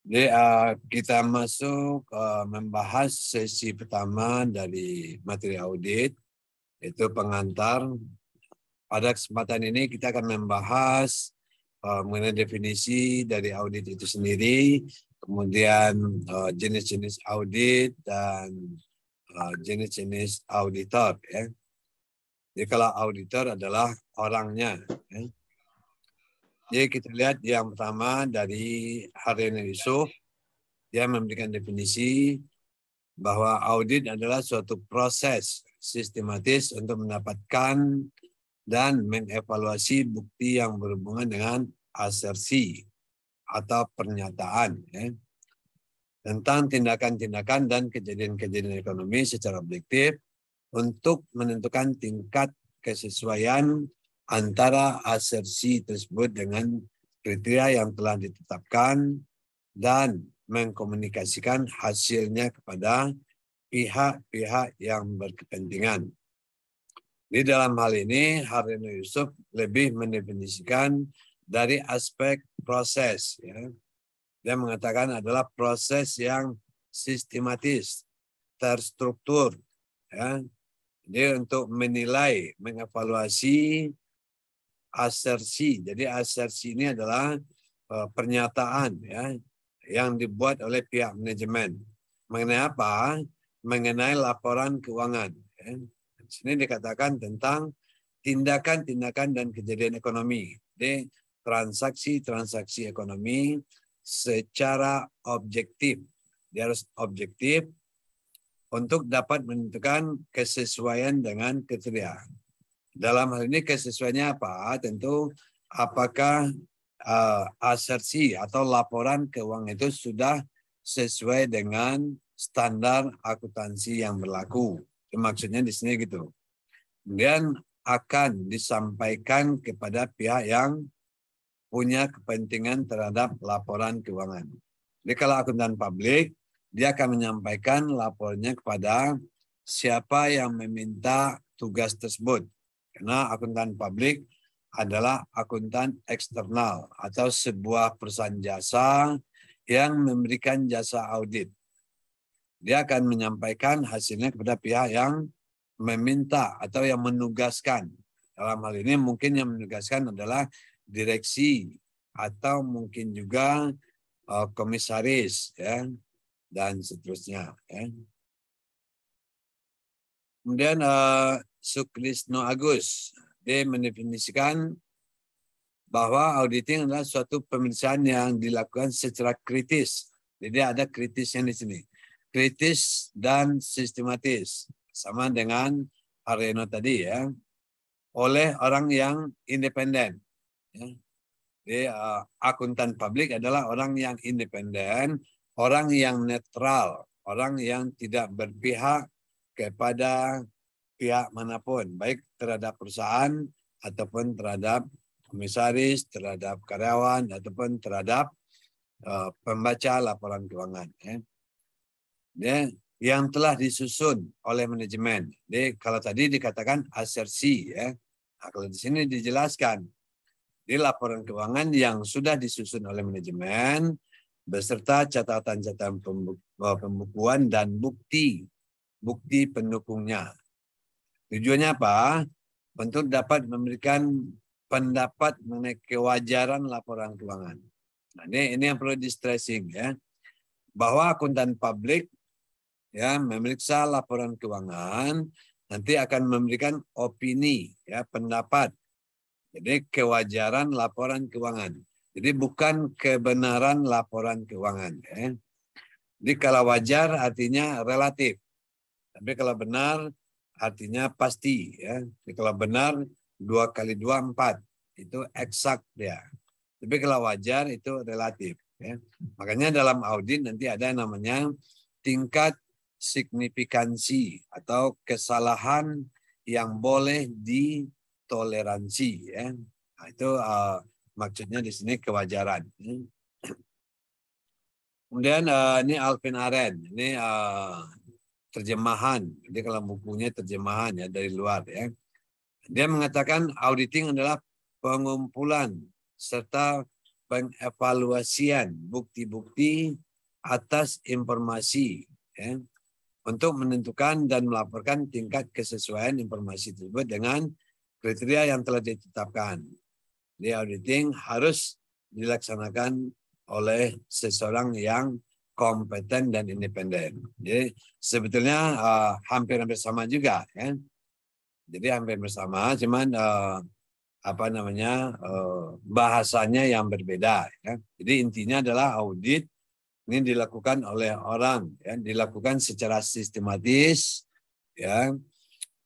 Jadi kita masuk membahas sesi pertama dari materi audit, yaitu pengantar. Pada kesempatan ini kita akan membahas mengenai definisi dari audit itu sendiri, kemudian jenis-jenis audit dan jenis-jenis auditor. Ya. Jadi kalau auditor adalah orangnya. Ya. Jadi kita lihat yang pertama dari Haryono Yusuf, dia memberikan definisi bahwa audit adalah suatu proses sistematis untuk mendapatkan dan mengevaluasi bukti yang berhubungan dengan asersi atau pernyataan ya, tentang tindakan-tindakan dan kejadian-kejadian ekonomi secara objektif untuk menentukan tingkat kesesuaian antara asersi tersebut dengan kriteria yang telah ditetapkan dan mengkomunikasikan hasilnya kepada pihak-pihak yang berkepentingan. Di dalam hal ini, Haryono Yusuf lebih mendefinisikan dari aspek proses. Ya. Dia mengatakan adalah proses yang sistematis, terstruktur. Ya. Jadi untuk menilai, mengevaluasi asersi. Jadi asersi ini adalah pernyataan ya yang dibuat oleh pihak manajemen. Mengenai apa? Mengenai laporan keuangan. Ya. Di sini dikatakan tentang tindakan-tindakan dan kejadian ekonomi. Jadi transaksi-transaksi ekonomi secara objektif. Dia harus objektif untuk dapat menentukan kesesuaian dengan kriteria. Dalam hal ini kesesuaiannya apa? Tentu apakah asersi atau laporan keuangan itu sudah sesuai dengan standar akuntansi yang berlaku. Maksudnya di sini gitu. Kemudian akan disampaikan kepada pihak yang punya kepentingan terhadap laporan keuangan. Jadi kalau akuntan publik, dia akan menyampaikan lapornya kepada siapa yang meminta tugas tersebut. Karena akuntan publik adalah akuntan eksternal atau sebuah perusahaan jasa yang memberikan jasa audit. Dia akan menyampaikan hasilnya kepada pihak yang meminta atau yang menugaskan. Dalam hal ini mungkin yang menugaskan adalah direksi atau mungkin juga komisaris ya dan seterusnya. Ya. Kemudian Sukrisno Agus, dia mendefinisikan bahwa auditing adalah suatu pemeriksaan yang dilakukan secara kritis. Jadi ada kritisnya di sini. Kritis dan sistematis. Sama dengan Haryono tadi ya. Oleh orang yang independen. Ya. Jadi akuntan publik adalah orang yang independen, orang yang netral, orang yang tidak berpihak kepada pihak manapun, baik terhadap perusahaan ataupun terhadap komisaris, terhadap karyawan ataupun terhadap pembaca laporan keuangan. Ya, yang telah disusun oleh manajemen. Jadi kalau tadi dikatakan asersi, ya. Nah, kalau di sini dijelaskan di laporan keuangan yang sudah disusun oleh manajemen beserta catatan-catatan pembukuan dan bukti pendukungnya. Tujuannya apa? Untuk dapat memberikan pendapat mengenai kewajaran laporan keuangan. Nah, ini yang perlu di-stressing ya. Bahwa akuntan publik ya memeriksa laporan keuangan nanti akan memberikan opini ya, pendapat. Jadi kewajaran laporan keuangan. Jadi bukan kebenaran laporan keuangan ya. Jadi kalau wajar artinya relatif. Tapi kalau benar artinya pasti ya. Jadi kalau benar 2 kali 2 4 itu eksak dia. Tapi kalau wajar itu relatif ya. Makanya dalam audit nanti ada yang namanya tingkat signifikansi atau kesalahan yang boleh ditoleransi ya. Nah, itu maksudnya di sini kewajaran. Kemudian ini Alvin Aren, ini terjemahan. Jadi kalau bukunya terjemahan ya dari luar ya. Dia mengatakan auditing adalah pengumpulan serta pengevaluasian bukti-bukti atas informasi, ya, untuk menentukan dan melaporkan tingkat kesesuaian informasi tersebut dengan kriteria yang telah ditetapkan. Jadi auditing harus dilaksanakan oleh seseorang yang kompeten dan independen. Jadi sebetulnya hampir-hampir sama juga, ya. Jadi hampir bersama, cuman bahasanya yang berbeda, ya. Jadi intinya adalah audit ini dilakukan oleh orang, ya, dilakukan secara sistematis, ya,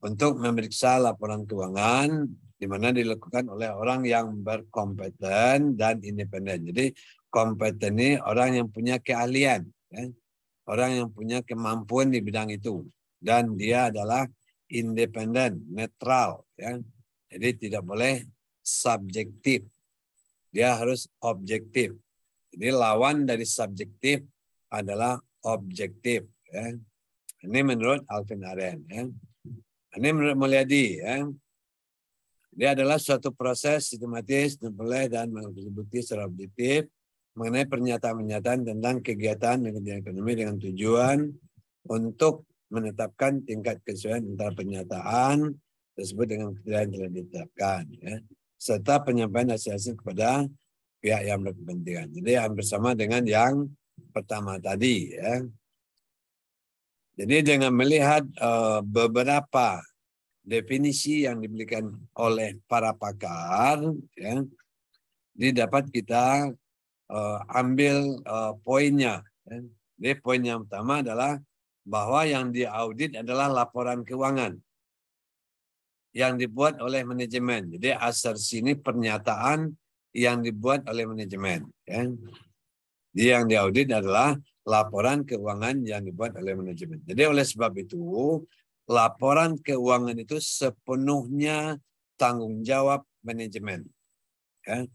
untuk memeriksa laporan keuangan, di mana dilakukan oleh orang yang berkompeten dan independen. Jadi kompeten ini orang yang punya keahlian, ya, orang yang punya kemampuan di bidang itu, dan dia adalah independen, netral, ya. Jadi tidak boleh subjektif, dia harus objektif. Jadi lawan dari subjektif adalah objektif, ya. Ini menurut Alvin Aren, ya. Ini menurut Mulyadi, ya. Dia adalah suatu proses sistematis, dimulai dan bukti secara objektif mengenai pernyataan-pernyataan tentang kegiatan dan kegiatan ekonomi dengan tujuan untuk menetapkan tingkat kesesuaian antara pernyataan tersebut dengan kriteria yang telah ditetapkan, ya, serta penyampaian hasil-hasil kepada pihak yang berkepentingan. Jadi hampir sama dengan yang pertama tadi, ya. Jadi dengan melihat beberapa definisi yang diberikan oleh para pakar, ya, didapat kita ambil poinnya. Ya. Jadi poin yang pertama adalah bahwa yang diaudit adalah laporan keuangan yang dibuat oleh manajemen. Jadi asersi ini pernyataan yang dibuat oleh manajemen. Ya. Jadi yang diaudit adalah laporan keuangan yang dibuat oleh manajemen. Jadi oleh sebab itu, laporan keuangan itu sepenuhnya tanggung jawab manajemen. Ya.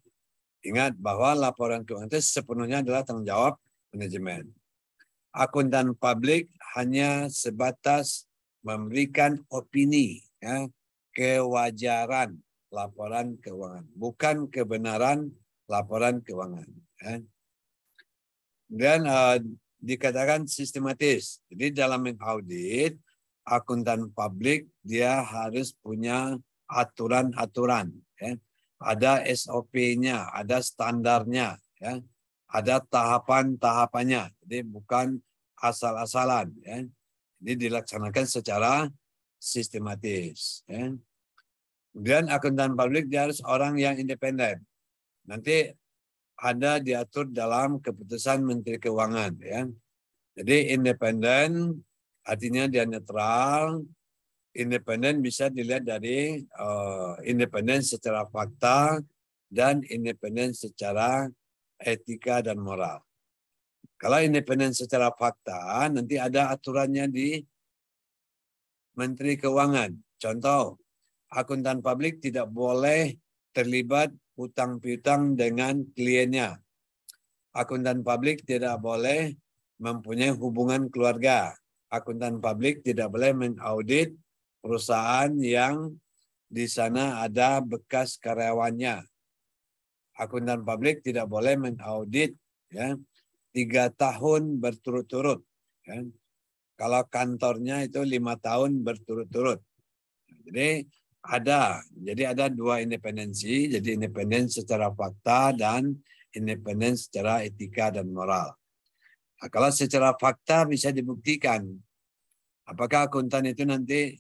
Ingat bahwa laporan keuangan itu sepenuhnya adalah tanggung jawab manajemen. Akuntan publik hanya sebatas memberikan opini, ya, kewajaran laporan keuangan, bukan kebenaran laporan keuangan. Ya. Dan dikatakan sistematis. Jadi dalam mengaudit, akuntan publik dia harus punya aturan-aturan. Ya. Ada SOP-nya, ada standarnya, ya. Ada tahapan-tahapannya. Jadi bukan asal-asalan. Ya. Jadi dilaksanakan secara sistematis. Ya. Kemudian akuntan publik dia harus orang yang independen. Nanti ada diatur dalam keputusan Menteri Keuangan, ya. Jadi independen artinya dia netral. Independen bisa dilihat dari independen secara fakta dan independen secara etika dan moral. Kalau independen secara fakta, nanti ada aturannya di Menteri Keuangan. Contoh, akuntan publik tidak boleh terlibat hutang piutang dengan kliennya. Akuntan publik tidak boleh mempunyai hubungan keluarga. Akuntan publik tidak boleh mengaudit perusahaan yang di sana ada bekas karyawannya. Akuntan publik tidak boleh mengaudit, ya, 3 tahun berturut-turut. Ya. Kalau kantornya itu 5 tahun berturut-turut. Jadi ada 2 independensi, jadi independen secara fakta dan independen secara etika dan moral. Nah, kalau secara fakta bisa dibuktikan, apakah akuntan itu nanti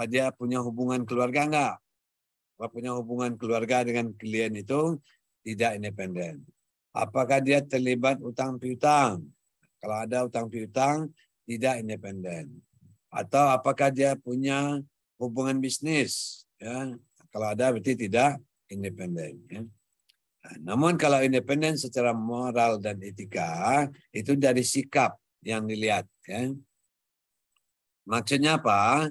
dia punya hubungan keluarga enggak? Kalau punya hubungan keluarga dengan klien itu tidak independen. Apakah dia terlibat utang piutang? Kalau ada utang piutang tidak independen. Atau apakah dia punya hubungan bisnis? Ya, kalau ada berarti tidak independen. Ya. Nah, namun kalau independen secara moral dan etika itu dari sikap yang dilihat. Ya. Maksudnya apa?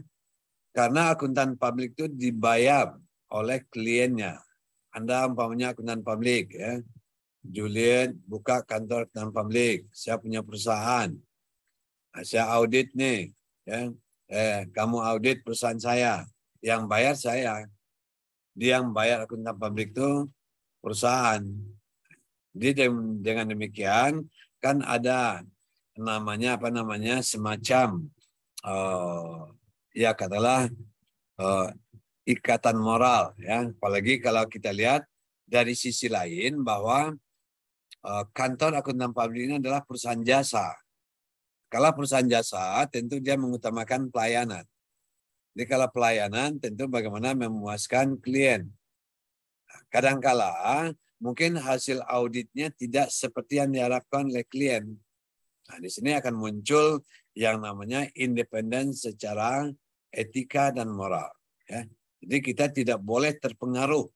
Karena akuntan publik itu dibayar oleh kliennya. Anda umpamanya akuntan publik, ya. Juliet buka kantor akuntan publik. Saya punya perusahaan. Nah, saya audit nih. Ya. Kamu audit perusahaan saya. Yang bayar saya. Dia yang bayar akuntan publik itu perusahaan. Jadi dengan demikian kan ada namanya semacam ya katakanlah ikatan moral ya. Apalagi kalau kita lihat dari sisi lain bahwa kantor akuntan publik ini adalah perusahaan jasa. Kalau perusahaan jasa tentu dia mengutamakan pelayanan. Jadi kalau pelayanan tentu bagaimana memuaskan klien. Kadangkala mungkin hasil auditnya tidak seperti yang diharapkan oleh klien. Nah, di sini akan muncul yang namanya independen secara etika dan moral. Ya. Jadi kita tidak boleh terpengaruh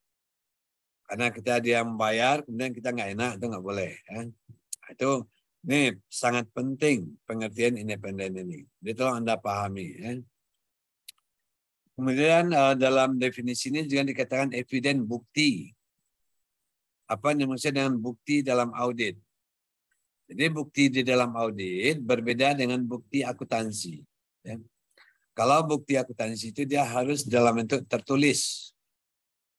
karena kita dia membayar, kemudian kita nggak enak, itu nggak boleh. Ya. Itu ini sangat penting pengertian independen ini. Jadi tolong Anda pahami. Ya. Kemudian dalam definisi ini juga dikatakan eviden bukti. Apa yang dimaksud dengan bukti dalam audit? Jadi bukti di dalam audit berbeda dengan bukti akuntansi. Ya. Kalau bukti akuntansi itu dia harus dalam bentuk tertulis.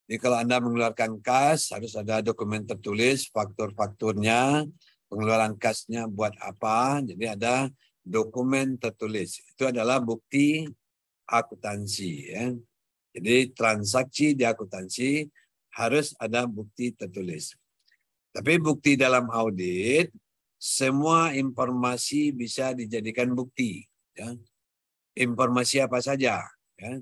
Jadi kalau Anda mengeluarkan kas, harus ada dokumen tertulis, faktur-fakturnya, pengeluaran kasnya buat apa. Jadi ada dokumen tertulis. Itu adalah bukti akuntansi. Ya. Jadi transaksi di akuntansi harus ada bukti tertulis. Tapi bukti dalam audit, semua informasi bisa dijadikan bukti. Ya. Informasi apa saja. Ya.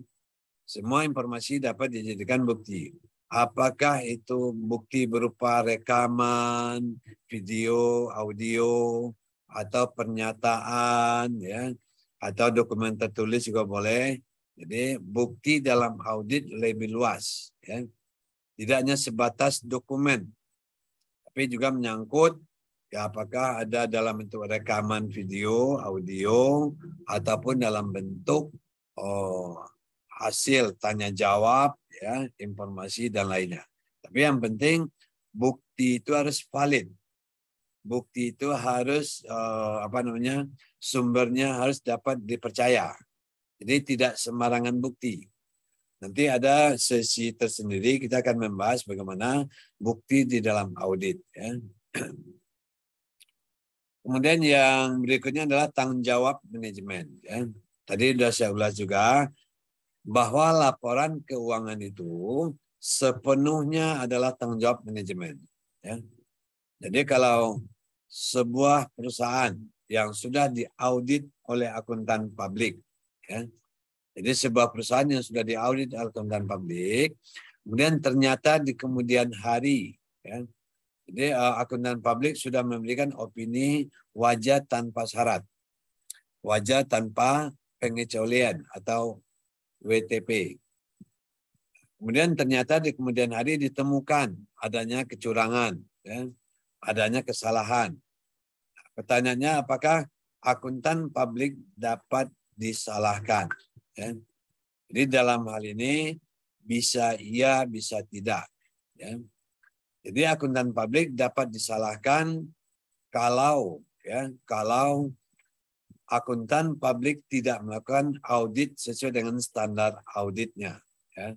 Semua informasi dapat dijadikan bukti. Apakah itu bukti berupa rekaman, video, audio, atau pernyataan, ya, atau dokumen tertulis juga boleh. Jadi bukti dalam audit lebih luas. Ya. Tidak hanya sebatas dokumen, tapi juga menyangkut ya apakah ada dalam bentuk rekaman video, audio, ataupun dalam bentuk hasil tanya jawab, ya, informasi dan lainnya. Tapi yang penting bukti itu harus valid. Bukti itu harus sumbernya harus dapat dipercaya. Jadi tidak sembarangan bukti. Nanti ada sesi tersendiri kita akan membahas bagaimana bukti di dalam audit. Ya. Kemudian yang berikutnya adalah tanggung jawab manajemen. Ya. Tadi sudah saya ulas juga bahwa laporan keuangan itu sepenuhnya adalah tanggung jawab manajemen. Ya. Jadi kalau sebuah perusahaan yang sudah diaudit oleh akuntan publik, ya, jadi sebuah perusahaan yang sudah diaudit oleh akuntan publik, kemudian ternyata di kemudian hari, ya, jadi akuntan publik sudah memberikan opini wajar tanpa syarat, wajar tanpa pengecualian atau WTP. Kemudian ternyata di kemudian hari ditemukan adanya kecurangan, ya, adanya kesalahan. Pertanyaannya apakah akuntan publik dapat disalahkan? Ya. Jadi dalam hal ini bisa iya, bisa tidak. Ya. Jadi akuntan publik dapat disalahkan kalau akuntan publik tidak melakukan audit sesuai dengan standar auditnya. Ya.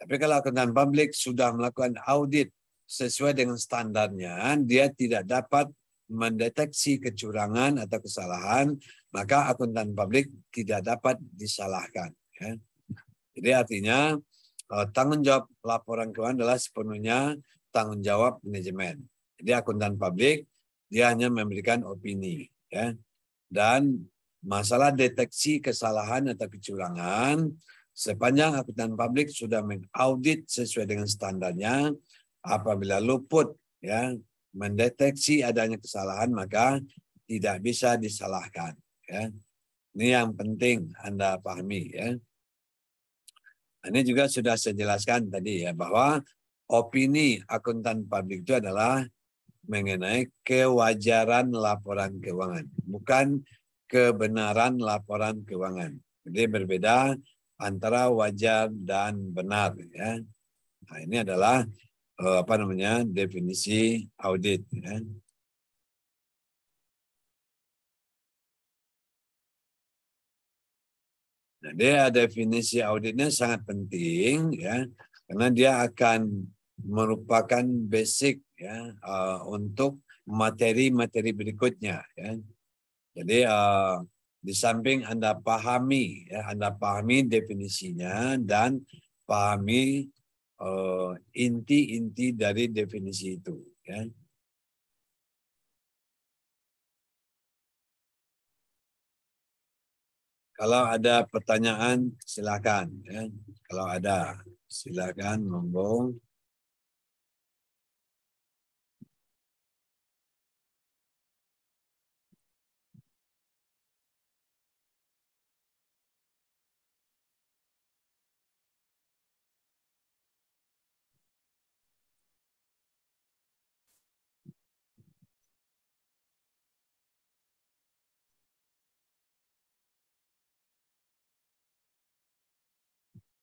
Tapi kalau akuntan publik sudah melakukan audit sesuai dengan standarnya, dia tidak dapat mendeteksi kecurangan atau kesalahan, maka akuntan publik tidak dapat disalahkan. Ya. Jadi artinya tanggung jawab laporan keuangan adalah sepenuhnya tanggung jawab manajemen. Jadi akuntan publik dia hanya memberikan opini. Ya. Dan masalah deteksi kesalahan atau kecurangan, sepanjang akuntan publik sudah mengaudit sesuai dengan standarnya, apabila luput ya mendeteksi adanya kesalahan maka tidak bisa disalahkan. Ya. Ini yang penting Anda pahami. Ya. Ini juga sudah saya jelaskan tadi ya bahwa opini akuntan publik itu adalah mengenai kewajaran laporan keuangan, bukan kebenaran laporan keuangan. Jadi berbeda antara wajar dan benar. Ya. Nah, ini adalah definisi audit. Ya. Nah, dia definisi auditnya sangat penting, ya, karena dia akan merupakan basic ya untuk materi-materi berikutnya. Ya. Jadi di samping Anda pahami, ya, Anda pahami definisinya dan pahami inti-inti dari definisi itu. Ya. Kalau ada pertanyaan, silakan. Ya. Kalau ada, silakan, monggo.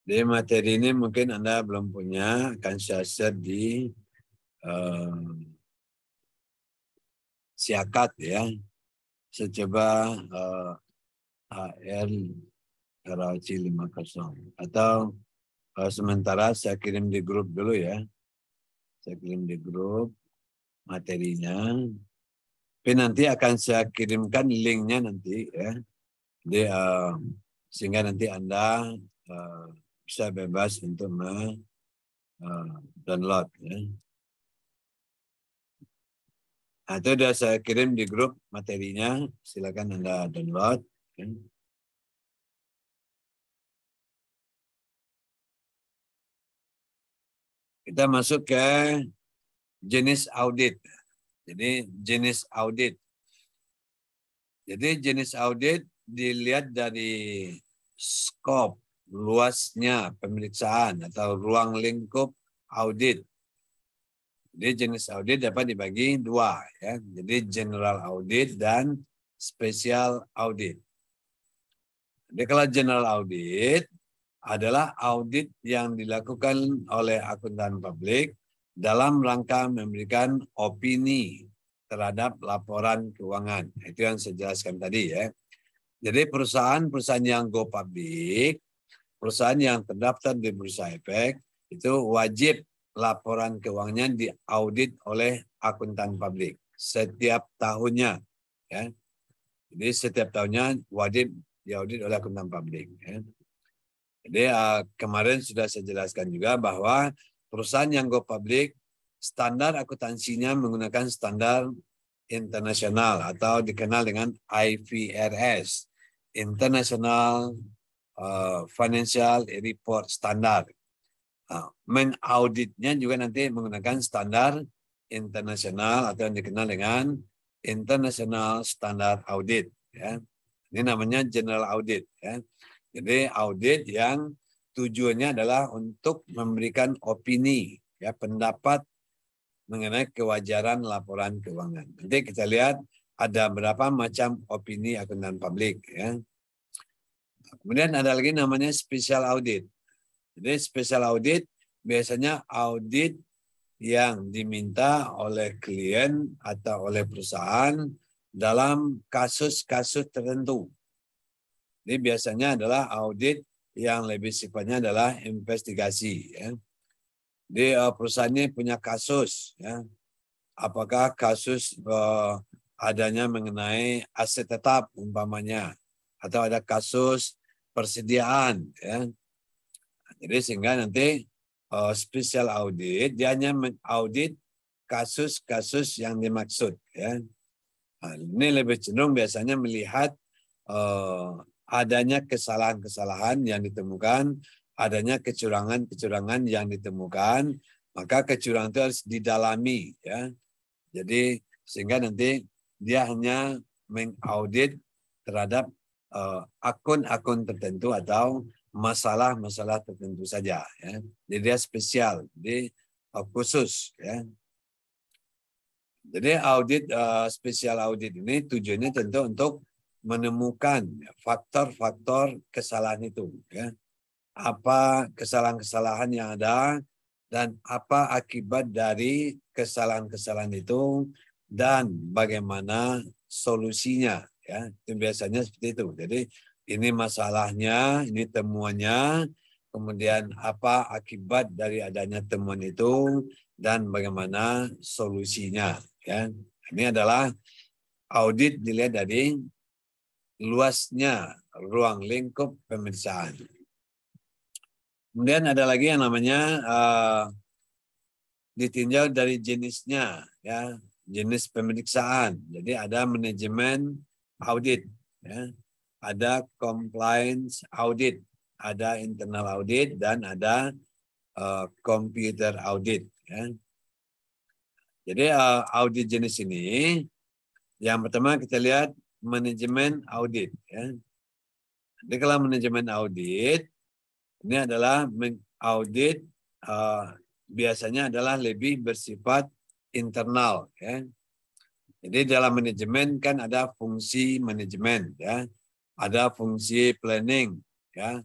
Di materi ini mungkin Anda belum punya, akan saya share di Siakat ya. Saya coba HL Karachi 50 atau sementara saya kirim di grup dulu ya. Saya kirim di grup materinya. Tapi nanti akan saya kirimkan linknya nanti ya. Jadi sehingga nanti Anda bisa bebas untuk download ya. Nah, itu sudah saya kirim di grup materinya, silakan Anda download. Ya. Kita masuk ke jenis audit. Jadi jenis audit. Jadi jenis audit dilihat dari skop, luasnya pemeriksaan atau ruang lingkup audit. Jadi jenis audit dapat dibagi dua, ya. Jadi general audit dan special audit. Jadi kalau general audit adalah audit yang dilakukan oleh akuntan publik dalam rangka memberikan opini terhadap laporan keuangan. Itu yang saya jelaskan tadi ya. Jadi perusahaan-perusahaan yang go public, perusahaan yang terdaftar di Bursa Efek itu wajib laporan keuangannya diaudit oleh akuntan publik setiap tahunnya. Ya. Jadi setiap tahunnya wajib diaudit oleh akuntan publik. Ya. Jadi kemarin sudah saya jelaskan juga bahwa perusahaan yang go public standar akuntansinya menggunakan standar internasional atau dikenal dengan IFRS, International Financial Report Standard. Mengauditnya juga nanti menggunakan standar internasional atau yang dikenal dengan International Standard Audit. Ya. Ini namanya General Audit. Ya. Jadi audit yang tujuannya adalah untuk memberikan opini, ya, pendapat mengenai kewajaran laporan keuangan. Nanti kita lihat ada berapa macam opini akuntan publik. Ya. Kemudian ada lagi namanya special audit. Jadi special audit biasanya audit yang diminta oleh klien atau oleh perusahaan dalam kasus-kasus tertentu. Ini biasanya adalah audit yang lebih sifatnya adalah investigasi. Ya. Di perusahaannya punya kasus. Ya. Apakah kasus adanya mengenai aset tetap umpamanya. Atau ada kasus persediaan. Ya. Jadi sehingga nanti special audit dia hanya mengaudit kasus-kasus yang dimaksud. Ya. Nah, ini lebih cenderung biasanya melihat adanya kesalahan-kesalahan yang ditemukan, adanya kecurangan-kecurangan yang ditemukan, maka kecurangan itu harus didalami. Ya. Jadi sehingga nanti dia hanya mengaudit terhadap akun-akun tertentu atau masalah-masalah tertentu saja. Ya. Jadi dia spesial, jadi khusus. Ya. Jadi audit spesial audit ini tujuannya tentu untuk menemukan faktor-faktor kesalahan itu. Ya. Apa kesalahan-kesalahan yang ada dan apa akibat dari kesalahan-kesalahan itu dan bagaimana solusinya. Ya. Itu biasanya seperti itu. Jadi ini masalahnya, ini temuannya, kemudian apa akibat dari adanya temuan itu, dan bagaimana solusinya. Ya. Ini adalah audit dilihat dari luasnya ruang lingkup pemeriksaan. Kemudian ada lagi yang namanya ditinjau dari jenisnya, ya, jenis pemeriksaan. Jadi ada manajemen audit, ya, ada compliance audit, ada internal audit, dan ada computer audit. Ya. Jadi audit jenis ini, yang pertama kita lihat manajemen audit. Ya. Jadi kalau manajemen audit, ini adalah audit biasanya adalah lebih bersifat internal. Ya. Jadi dalam manajemen kan ada fungsi manajemen, ya, ada fungsi planning, ya,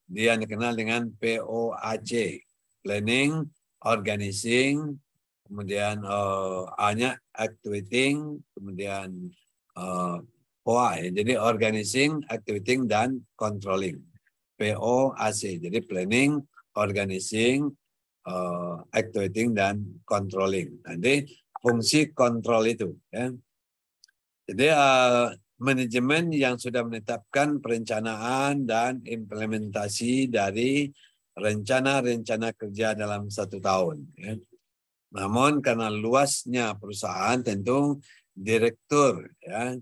dia dikenal dengan POAC, planning, organizing, kemudian A-nya activating, kemudian OA, ya. Jadi organizing, activating, dan controlling. POAC, jadi planning, organizing, activating, dan controlling. Nanti fungsi kontrol itu. Ya. Jadi manajemen yang sudah menetapkan perencanaan dan implementasi dari rencana-rencana kerja dalam 1 tahun. Ya. Namun karena luasnya perusahaan, tentu direktur, ya,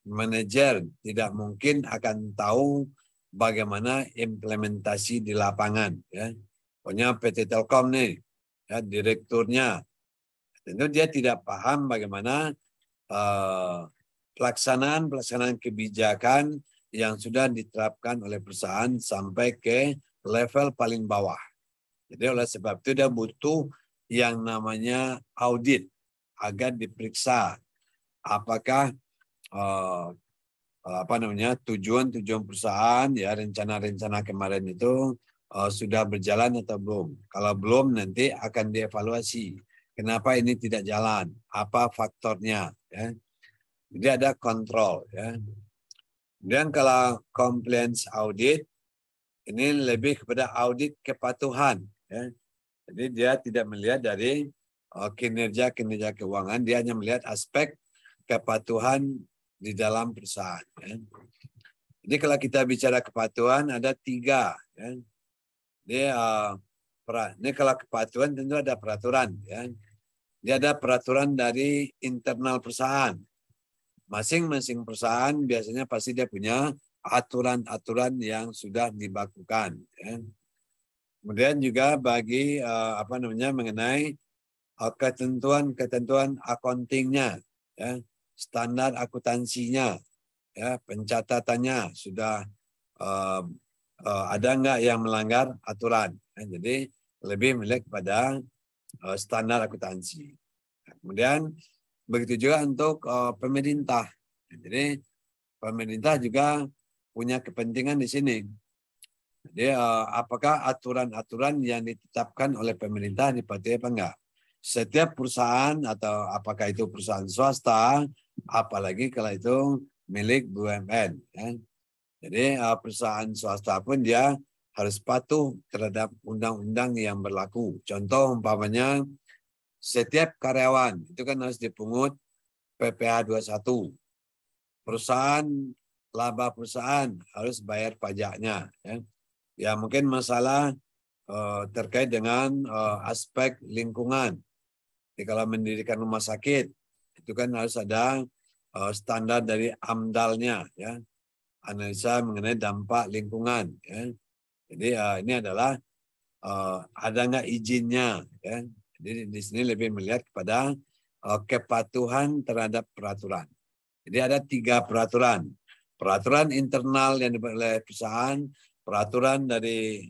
manajer tidak mungkin akan tahu bagaimana implementasi di lapangan. Ya. Pokoknya PT Telkom nih, ya, direkturnya, tentu dia tidak paham bagaimana pelaksanaan kebijakan yang sudah diterapkan oleh perusahaan sampai ke level paling bawah. Jadi oleh sebab itu dia butuh yang namanya audit agar diperiksa apakah tujuan-tujuan perusahaan, ya, rencana-rencana kemarin itu sudah berjalan atau belum. Kalau belum, nanti akan dievaluasi. Kenapa ini tidak jalan? Apa faktornya? Ya. Jadi ada kontrol. Ya. Dan kalau compliance audit, ini lebih kepada audit kepatuhan. Ya. Jadi dia tidak melihat dari kinerja keuangan, dia hanya melihat aspek kepatuhan di dalam perusahaan. Ya. Jadi kalau kita bicara kepatuhan, ada 3. Ya. Ini kalau kepatuhan tentu ada peraturan. Ya. Dia ada peraturan dari internal perusahaan. Masing-masing perusahaan biasanya pasti dia punya aturan-aturan yang sudah dibakukan. Ya. Kemudian juga bagi mengenai ketentuan accountingnya, ya, standar akuntansinya, ya, pencatatannya sudah ada nggak yang melanggar aturan. Ya, jadi lebih melihat kepada standar akuntansi. Kemudian begitu juga untuk pemerintah. Jadi pemerintah juga punya kepentingan di sini. Jadi apakah aturan-aturan yang ditetapkan oleh pemerintah dipatuhi apa enggak? Setiap perusahaan, atau apakah itu perusahaan swasta, apalagi kalau itu milik BUMN. Ya. Jadi perusahaan swasta pun dia harus patuh terhadap undang-undang yang berlaku. Contoh umpamanya, setiap karyawan itu kan harus dipungut PPh 21. Perusahaan, laba perusahaan harus bayar pajaknya. Ya, ya mungkin masalah terkait dengan aspek lingkungan. Jadi kalau mendirikan rumah sakit, itu kan harus ada standar dari AMDAL-nya, ya, analisa mengenai dampak lingkungan. Ya. Jadi ini adalah ada nggak izinnya. Ya. Jadi di sini lebih melihat kepada kepatuhan terhadap peraturan. Jadi ada 3 peraturan. Peraturan internal yang dibuat oleh perusahaan, peraturan dari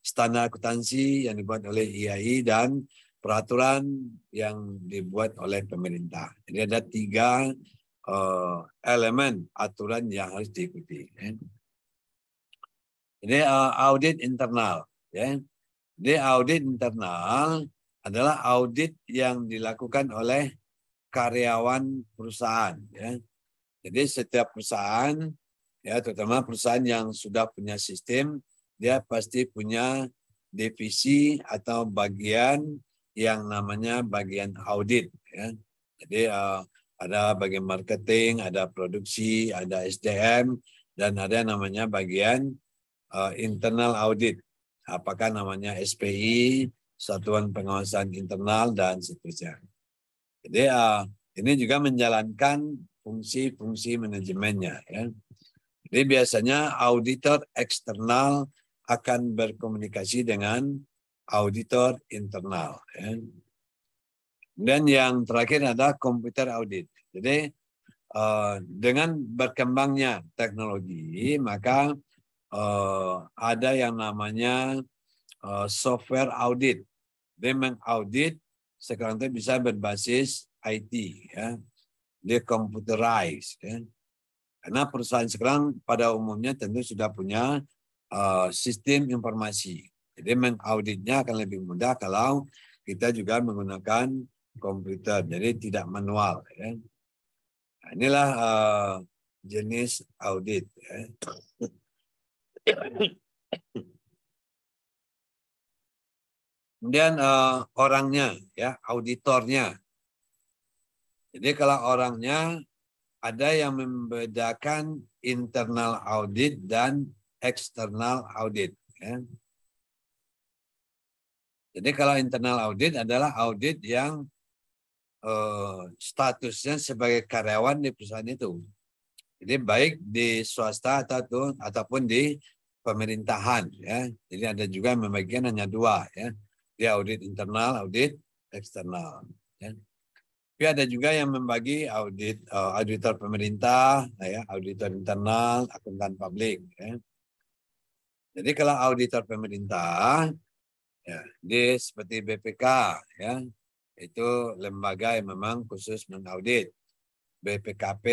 standar akuntansi yang dibuat oleh IAI, dan peraturan yang dibuat oleh pemerintah. Jadi ada 3 elemen aturan yang harus diikuti. Ya. Jadi audit internal. Ya. Jadi audit internal adalah audit yang dilakukan oleh karyawan perusahaan. Ya. Jadi setiap perusahaan, ya, terutama perusahaan yang sudah punya sistem, dia pasti punya divisi atau bagian yang namanya bagian audit. Ya. Jadi ada bagian marketing, ada produksi, ada SDM, dan ada namanya bagian internal audit. Apakah namanya SPI, Satuan Pengawasan Internal, dan seterusnya. Jadi ini juga menjalankan fungsi-fungsi manajemennya. Ya. Jadi biasanya auditor eksternal akan berkomunikasi dengan auditor internal. Ya. Dan yang terakhir adalah komputer audit. Jadi dengan berkembangnya teknologi, maka ada yang namanya software audit. Dia mengaudit sekarang itu bisa berbasis IT, ya. Dia computerized. Ya. Karena perusahaan sekarang pada umumnya tentu sudah punya sistem informasi. Jadi mengauditnya akan lebih mudah kalau kita juga menggunakan komputer, jadi tidak manual. Ya. Nah, inilah jenis audit. Ya. Kemudian orangnya, ya, auditornya. Jadi kalau orangnya ada yang membedakan internal audit dan eksternal audit. Ya. Jadi kalau internal audit adalah audit yang statusnya sebagai karyawan di perusahaan itu. Jadi baik di swasta ataupun di pemerintahan. Ya. Jadi ada juga yang membagikan hanya dua. Ya. Di audit internal, audit eksternal. Ya. Tapi ada juga yang membagi audit auditor pemerintah, ya, auditor internal, akuntan publik. Ya. Jadi kalau auditor pemerintah, ya, dia seperti BPK, ya, itu lembaga yang memang khusus mengaudit. BPKP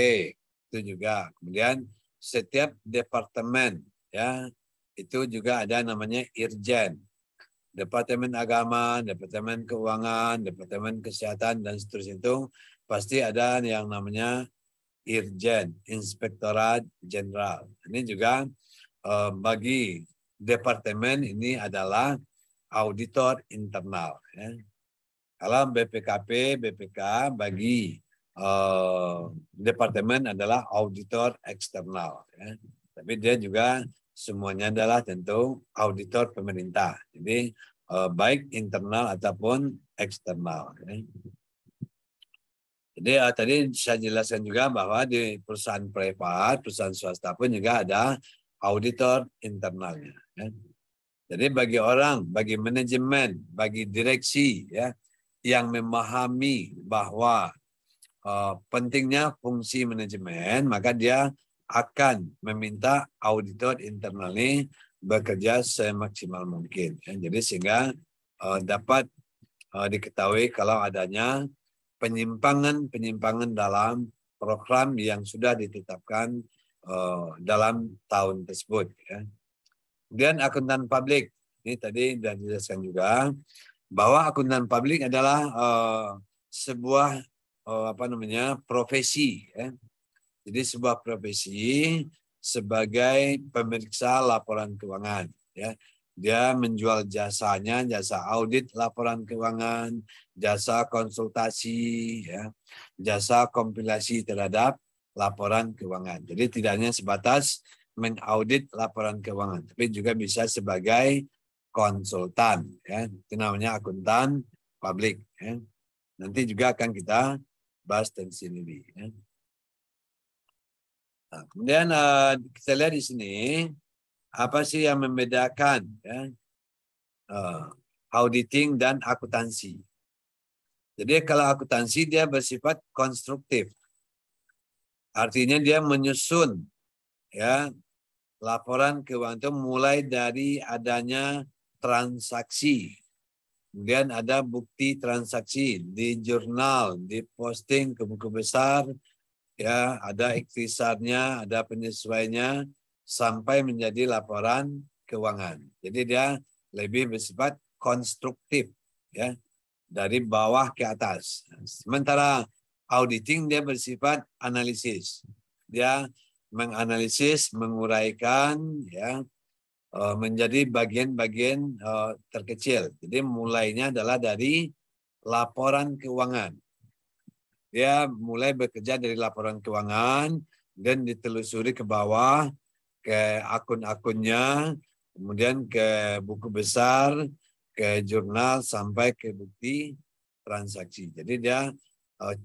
itu juga. Kemudian setiap departemen, ya, itu juga ada namanya Irjen. Departemen Agama, Departemen Keuangan, Departemen Kesehatan, dan seterusnya itu pasti ada yang namanya Irjen, Inspektorat Jenderal. Ini juga bagi departemen ini adalah auditor internal. Ya. Kalau BPKP, BPK bagi departemen adalah auditor eksternal. Ya. Tapi dia juga semuanya adalah tentu auditor pemerintah. Jadi baik internal ataupun eksternal. Ya. Jadi tadi saya jelaskan juga bahwa di perusahaan privat, perusahaan swasta pun juga ada auditor internalnya. Ya. Jadi bagi orang, bagi manajemen, bagi direksi, ya, yang memahami bahwa pentingnya fungsi manajemen, maka dia akan meminta auditor internal ini bekerja semaksimal mungkin. Ya. Jadi sehingga dapat diketahui kalau adanya penyimpangan dalam program yang sudah ditetapkan dalam tahun tersebut. Ya. Kemudian akuntan publik, ini tadi sudah dijelaskan juga bahwa akuntan publik adalah sebuah profesi. Ya. Jadi sebuah profesi sebagai pemeriksa laporan keuangan. Ya. Dia menjual jasanya, jasa audit laporan keuangan, jasa konsultasi, ya, jasa kompilasi terhadap laporan keuangan. Jadi tidak hanya sebatas mengaudit laporan keuangan, tapi juga bisa sebagai konsultan. Ya. Itu namanya akuntan publik. Ya. Nanti juga akan kita bahas di sini. Ya. Nah, kemudian kita lihat di sini apa sih yang membedakan, ya, auditing dan akuntansi. Jadi kalau akuntansi dia bersifat konstruktif, artinya dia menyusun, ya, laporan keuangan itu mulai dari adanya transaksi, kemudian ada bukti transaksi di jurnal, di posting ke buku besar, ya, ada ikhtisarnya, ada penyesuaiannya sampai menjadi laporan keuangan. Jadi dia lebih bersifat konstruktif, ya, dari bawah ke atas. Sementara auditing dia bersifat analisis. Dia menganalisis, menguraikan, ya, menjadi bagian-bagian terkecil. Jadi mulainya adalah dari laporan keuangan. Dia mulai bekerja dari laporan keuangan dan ditelusuri ke bawah, ke akun-akunnya, kemudian ke buku besar, ke jurnal, sampai ke bukti transaksi. Jadi dia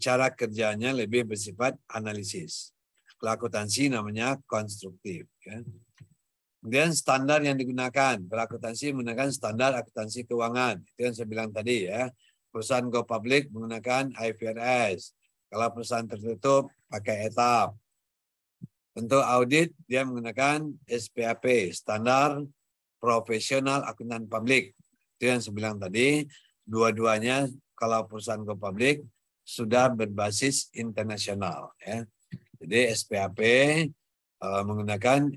cara kerjanya lebih bersifat analisis. Kalau akuntansi namanya konstruktif. Ya. Kemudian standar yang digunakan. Kalau akuntansi menggunakan standar akuntansi keuangan. Itu yang saya bilang tadi ya. Perusahaan go public menggunakan IFRS. Kalau perusahaan tertutup pakai etap. Untuk audit dia menggunakan SPAP, standar profesional akuntan publik. Itu yang saya bilang tadi. Dua-duanya kalau perusahaan go public sudah berbasis internasional. Ya. Jadi SPAP menggunakan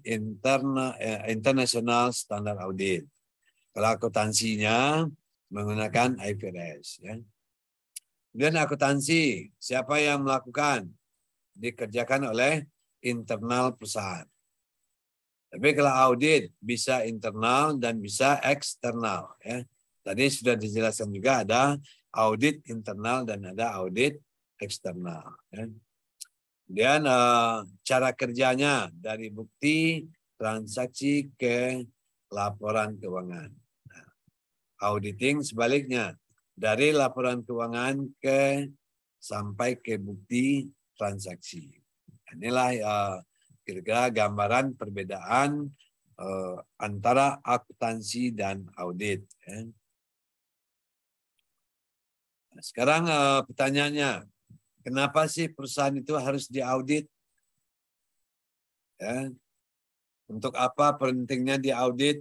international standard audit. Kalau akuntansinya menggunakan IFRS. Ya. Kemudian akuntansi, siapa yang melakukan? Dikerjakan oleh internal perusahaan. Tapi kalau audit bisa internal dan bisa eksternal. Ya. Tadi sudah dijelaskan juga ada audit internal dan ada audit eksternal. Ya. Kemudian cara kerjanya dari bukti transaksi ke laporan keuangan. Nah, auditing sebaliknya dari laporan keuangan ke sampai ke bukti transaksi. Inilah kira-kira gambaran perbedaan antara akuntansi dan audit. Ya. Nah, sekarang pertanyaannya, kenapa sih perusahaan itu harus diaudit? Ya. Untuk apa pentingnya diaudit?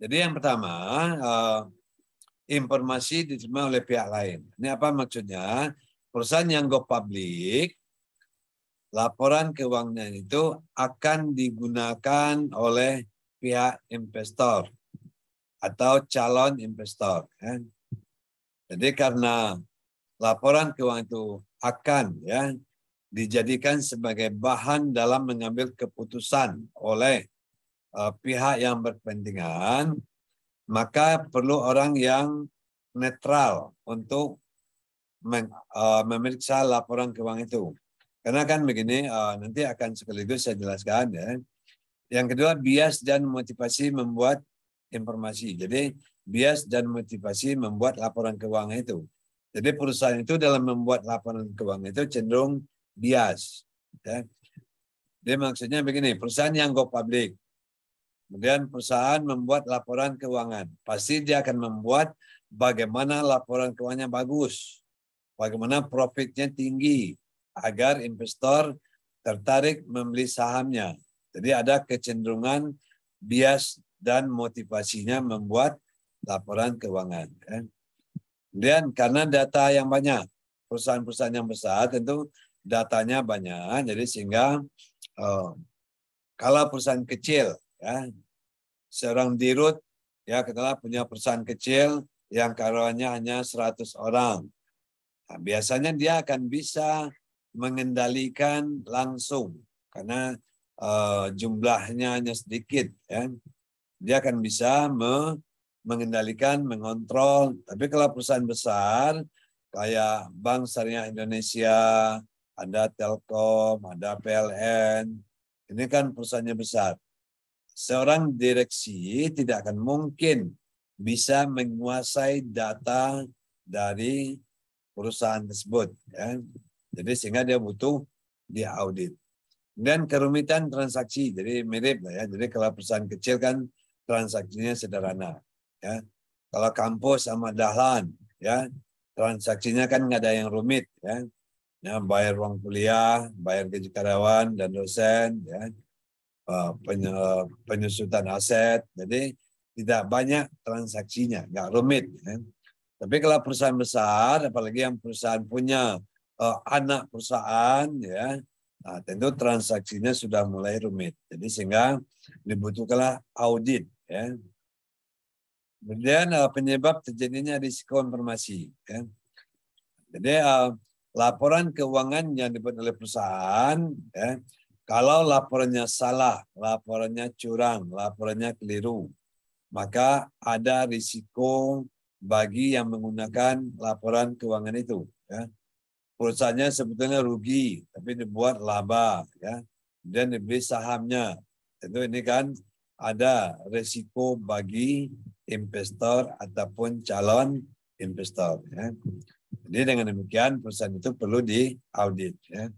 Jadi yang pertama, informasi diterima oleh pihak lain. Ini apa maksudnya? Perusahaan yang go public, laporan keuangan itu akan digunakan oleh pihak investor atau calon investor. Ya. Jadi karena laporan keuangan itu akan dijadikan sebagai bahan dalam mengambil keputusan oleh pihak yang berkepentingan, maka perlu orang yang netral untuk memeriksa laporan keuangan itu. Karena kan begini, nanti akan sekaligus saya jelaskan ya. Yang kedua, bias dan motivasi membuat informasi. Jadi bias dan motivasi membuat laporan keuangan itu. Jadi perusahaan itu dalam membuat laporan keuangan itu cenderung bias. Ya. Jadi maksudnya begini, perusahaan yang go public, kemudian perusahaan membuat laporan keuangan. Pasti dia akan membuat bagaimana laporan keuangannya bagus. Bagaimana profitnya tinggi. Agar investor tertarik membeli sahamnya. Jadi ada kecenderungan bias dan motivasinya membuat laporan keuangan. Kemudian karena data yang banyak. Perusahaan-perusahaan yang besar tentu datanya banyak. Jadi sehingga kalau perusahaan kecil, ya, seorang dirut ya katakanlah punya perusahaan kecil yang karyawannya hanya 100 orang. Nah, biasanya dia akan bisa mengendalikan langsung karena jumlahnya hanya sedikit. Ya. Dia akan bisa mengendalikan, mengontrol. Tapi kalau perusahaan besar kayak Bank Syariah Indonesia, ada Telkom, ada PLN, ini kan perusahaannya besar. Seorang direksi tidak akan mungkin bisa menguasai data dari perusahaan tersebut. Ya. Jadi sehingga dia butuh diaudit. Dan kerumitan transaksi, jadi mirip lah ya. Jadi kalau perusahaan kecil kan transaksinya sederhana. Ya. Kalau kampus sama dahlan, ya transaksinya kan nggak ada yang rumit. Ya. Ya, bayar uang kuliah, bayar gaji karyawan dan dosen, ya. Penyusutan aset, jadi tidak banyak transaksinya, nggak rumit. Ya. Tapi kalau perusahaan besar, apalagi yang perusahaan punya anak perusahaan, ya, nah, tentu transaksinya sudah mulai rumit. Jadi sehingga dibutuhkanlah audit. Ya. Kemudian penyebab terjadinya risiko informasi. Ya. Jadi laporan keuangan yang dibuat oleh perusahaan, ya, kalau laporannya salah, laporannya curang, laporannya keliru, maka ada risiko bagi yang menggunakan laporan keuangan itu. Ya. Perusahaannya sebetulnya rugi, tapi dibuat laba, ya, dan dibeli sahamnya. Tentu ini kan ada resiko bagi investor ataupun calon investor. Ya. Jadi dengan demikian perusahaan itu perlu diaudit. Ya.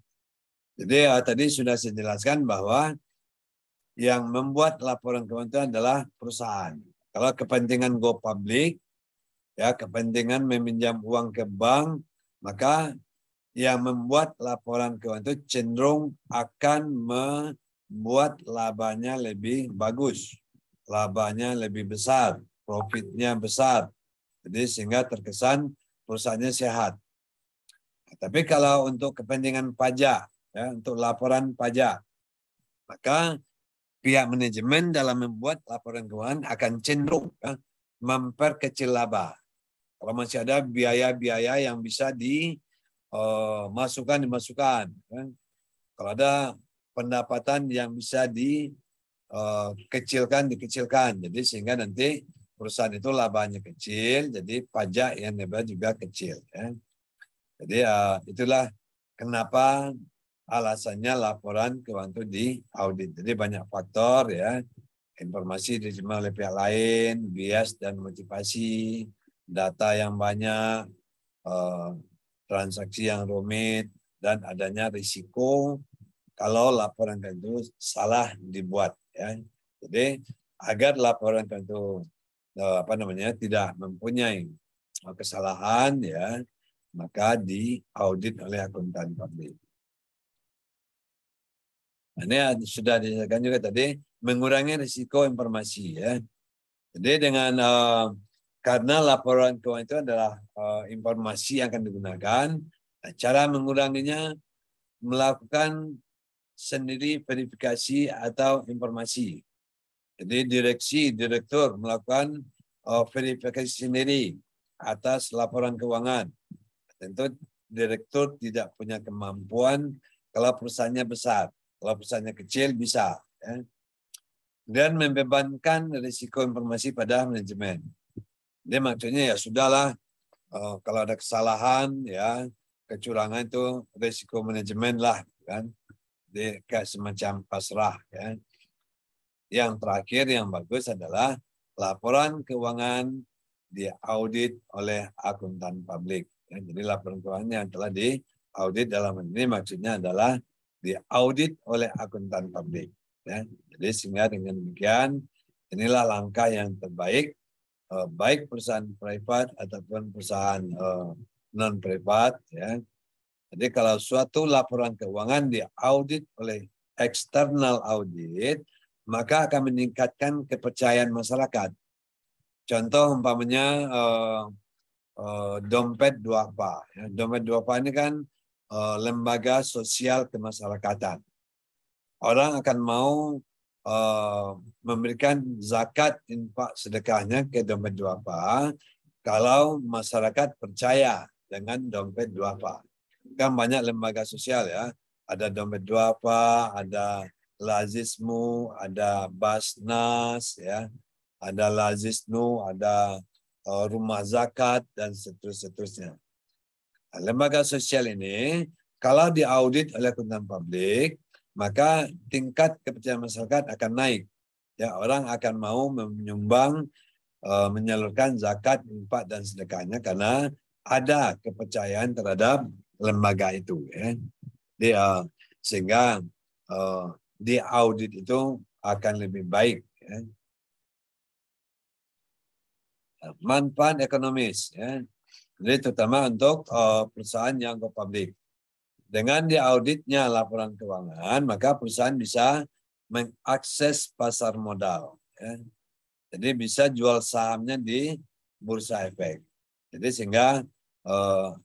Jadi tadi sudah saya jelaskan bahwa yang membuat laporan keuangan itu adalah perusahaan. Kalau kepentingan go public, ya kepentingan meminjam uang ke bank, maka yang membuat laporan keuangan itu cenderung akan membuat labanya lebih bagus, labanya lebih besar, profitnya besar. Jadi sehingga terkesan perusahaannya sehat. Tapi kalau untuk kepentingan pajak, ya, untuk laporan pajak, maka pihak manajemen dalam membuat laporan keuangan akan cenderung ya, memperkecil laba. Kalau masih ada biaya-biaya yang bisa dimasukkan. Ya. Kalau ada pendapatan yang bisa dikecilkan. Jadi sehingga nanti perusahaan itu labanya kecil, jadi pajak yang dibayar juga kecil. Ya. Jadi itulah kenapa alasannya laporan keuangan itu diaudit. Jadi banyak faktor ya, informasi diterima oleh pihak lain, bias dan motivasi, data yang banyak, transaksi yang rumit, dan adanya risiko kalau laporan itu salah dibuat. Ya. Jadi agar laporan itu tidak mempunyai kesalahan, ya, maka diaudit oleh akuntan publik. Ini sudah disebutkan juga tadi, mengurangi risiko informasi. Ya. Jadi dengan karena laporan keuangan itu adalah informasi yang akan digunakan, cara menguranginya melakukan sendiri verifikasi atau informasi. Jadi direktur melakukan verifikasi sendiri atas laporan keuangan. Tentu direktur tidak punya kemampuan kalau perusahaannya besar. Kalau perusahaannya kecil bisa. Ya. Dan membebankan risiko informasi pada manajemen. Dia maksudnya ya sudahlah, kalau ada kesalahan, ya kecurangan itu risiko manajemen lah, kan? Dia kayak semacam pasrah. Ya. Yang terakhir yang bagus adalah laporan keuangan diaudit oleh akuntan publik. Ya, jadi laporan keuangan yang telah diaudit dalam ini maksudnya adalah diaudit oleh akuntan publik. Ya. Jadi sehingga dengan demikian inilah langkah yang terbaik, baik perusahaan privat ataupun perusahaan non privat. Ya. Jadi kalau suatu laporan keuangan diaudit oleh external audit, maka akan meningkatkan kepercayaan masyarakat. Contoh umpamanya dompet duafa. Ya, dompet duafa ini kan lembaga sosial kemasyarakatan. Orang akan mau memberikan zakat infak sedekahnya ke dompet duafa kalau masyarakat percaya dengan dompet duafa. Kan banyak lembaga sosial ya, ada dompet duafa, ada Lazismu, ada Basnas, ya, ada Lazisnu, ada rumah zakat dan seterusnya. Nah, lembaga sosial ini kalau diaudit oleh akuntan publik, maka tingkat kepercayaan masyarakat akan naik. Ya, orang akan mau menyumbang, menyalurkan zakat, infak dan sedekahnya karena ada kepercayaan terhadap lembaga itu. Ya. Jadi, sehingga di audit itu akan lebih baik. Ya. Manfaat ekonomis, ya. Jadi terutama untuk perusahaan yang go public. Dengan diauditnya laporan keuangan, maka perusahaan bisa mengakses pasar modal. Ya. Jadi bisa jual sahamnya di bursa efek. Jadi sehingga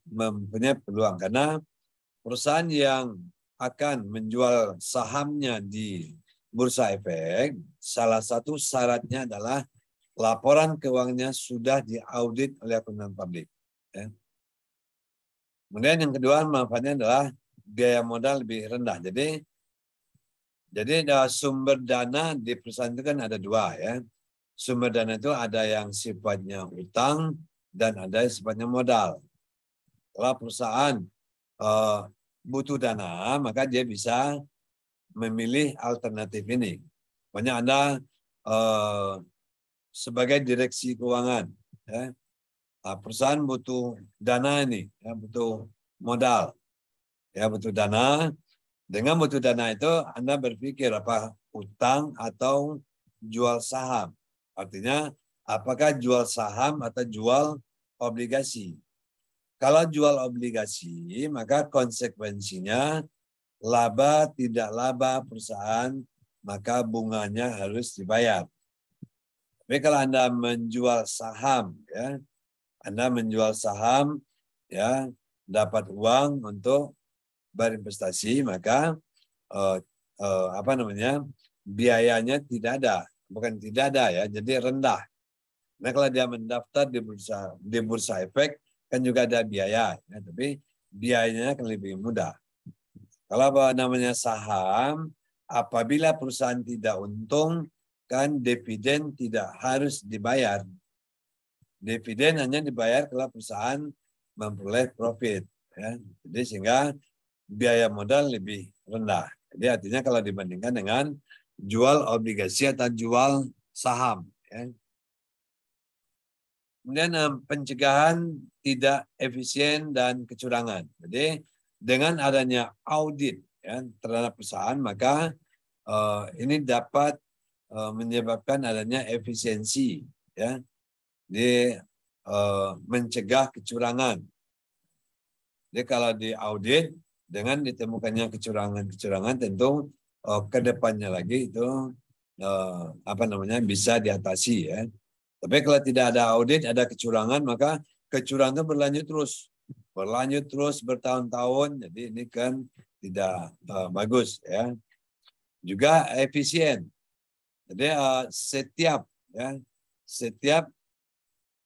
mempunyai peluang karena perusahaan yang akan menjual sahamnya di bursa efek, salah satu syaratnya adalah laporan keuangannya sudah diaudit oleh akuntan publik. Ya. Kemudian yang kedua manfaatnya adalah biaya modal lebih rendah. Jadi sumber dana di perusahaan itu kan ada dua ya. Sumber dana itu ada yang sifatnya utang, dan ada yang sifatnya modal. Kalau perusahaan butuh dana, maka dia bisa memilih alternatif ini. Pokoknya Anda sebagai direksi keuangan, ya, perusahaan butuh dana ini, ya, butuh modal, ya, butuh dana. Dengan butuh dana itu Anda berpikir apa utang atau jual saham. Artinya apakah jual saham atau jual obligasi. Kalau jual obligasi, maka konsekuensinya laba tidak laba perusahaan, maka bunganya harus dibayar. Tapi kalau Anda menjual saham, ya, Anda menjual saham, ya, dapat uang untuk berinvestasi, maka biayanya tidak ada, bukan tidak ada ya, jadi rendah. Nah kalau dia mendaftar di bursa efek kan juga ada biaya, ya, tapi biayanya akan lebih mudah. Kalau apa namanya saham, apabila perusahaan tidak untung, kan dividen tidak harus dibayar. Dividen hanya dibayar kalau perusahaan memperoleh profit. Ya. Jadi sehingga biaya modal lebih rendah. Jadi artinya kalau dibandingkan dengan jual obligasi atau jual saham. Ya. Kemudian pencegahan tidak efisien dan kecurangan. Jadi dengan adanya audit, ya, terhadap perusahaan, maka ini dapat menyebabkan adanya efisiensi, ya, di mencegah kecurangan. Jadi kalau di audit dengan ditemukannya kecurangan tentu kedepannya lagi itu bisa diatasi, ya. Tapi kalau tidak ada audit, ada kecurangan, maka kecurangan itu berlanjut terus bertahun-tahun. Jadi ini kan tidak bagus, ya. Juga efisien. Jadi setiap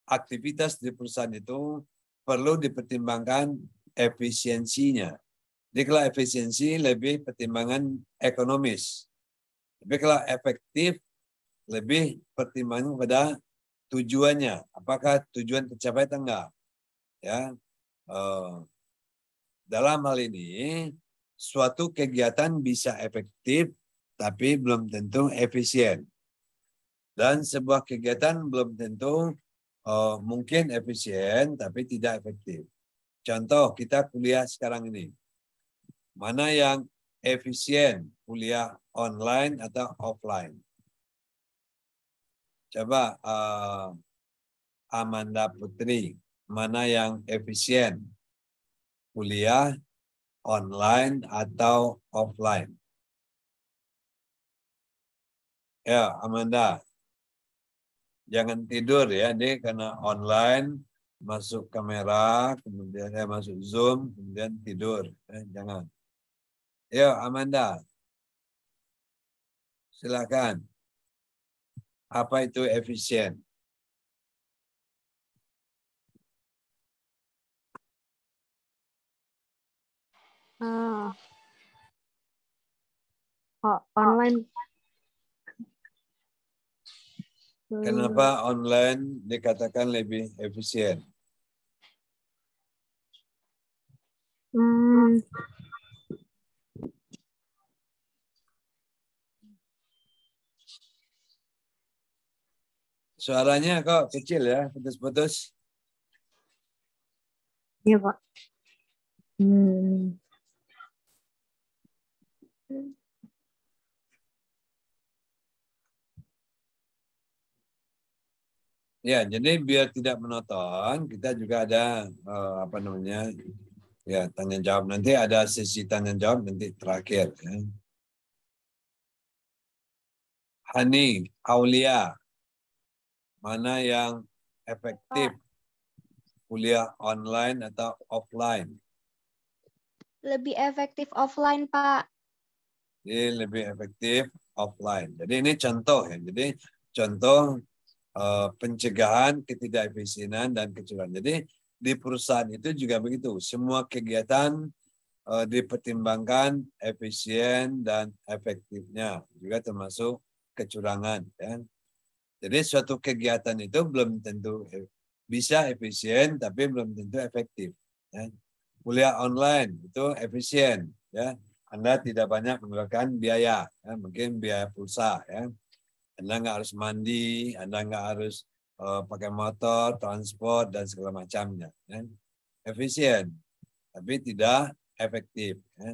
aktivitas di perusahaan itu perlu dipertimbangkan efisiensinya. Jadi kalau efisiensi lebih pertimbangan ekonomis. Tapi kalau efektif lebih pertimbangan pada tujuannya, apakah tujuan tercapai atau enggak, ya. Dalam hal ini suatu kegiatan bisa efektif tapi belum tentu efisien, dan sebuah kegiatan belum tentu mungkin efisien tapi tidak efektif. Contoh kita kuliah sekarang ini, mana yang efisien, kuliah online atau offline? Coba Amanda Putri, mana yang efisien? Kuliah online atau offline? Ya, Amanda. Jangan tidur ya, ini karena online, masuk kamera, kemudian masuk Zoom, kemudian tidur. Jangan. Ya, Amanda. Silakan. Apa itu efisien? Online. Kenapa online dikatakan lebih efisien? Suaranya kok kecil ya, putus-putus. Iya, Pak. Ya, jadi biar tidak menonton, kita juga ada ya tanya jawab. Nanti ada sesi tanya jawab nanti terakhir. Ya. Hani, Aulia, mana yang efektif? Kuliah online atau offline? Lebih efektif offline, Pak. Jadi lebih efektif offline. Jadi ini contoh ya. Jadi contoh pencegahan ketidakefisienan dan kecurangan. Jadi di perusahaan itu juga begitu. Semua kegiatan dipertimbangkan efisien dan efektifnya, juga termasuk kecurangan. Ya. Jadi suatu kegiatan itu belum tentu bisa efisien tapi belum tentu efektif. Ya. Kuliah online itu efisien, ya. Anda tidak banyak mengeluarkan biaya, ya. Mungkin biaya pulsa, ya. Anda nggak harus mandi, Anda nggak harus pakai motor, transport dan segala macamnya. Ya. Efisien, tapi tidak efektif. Ya.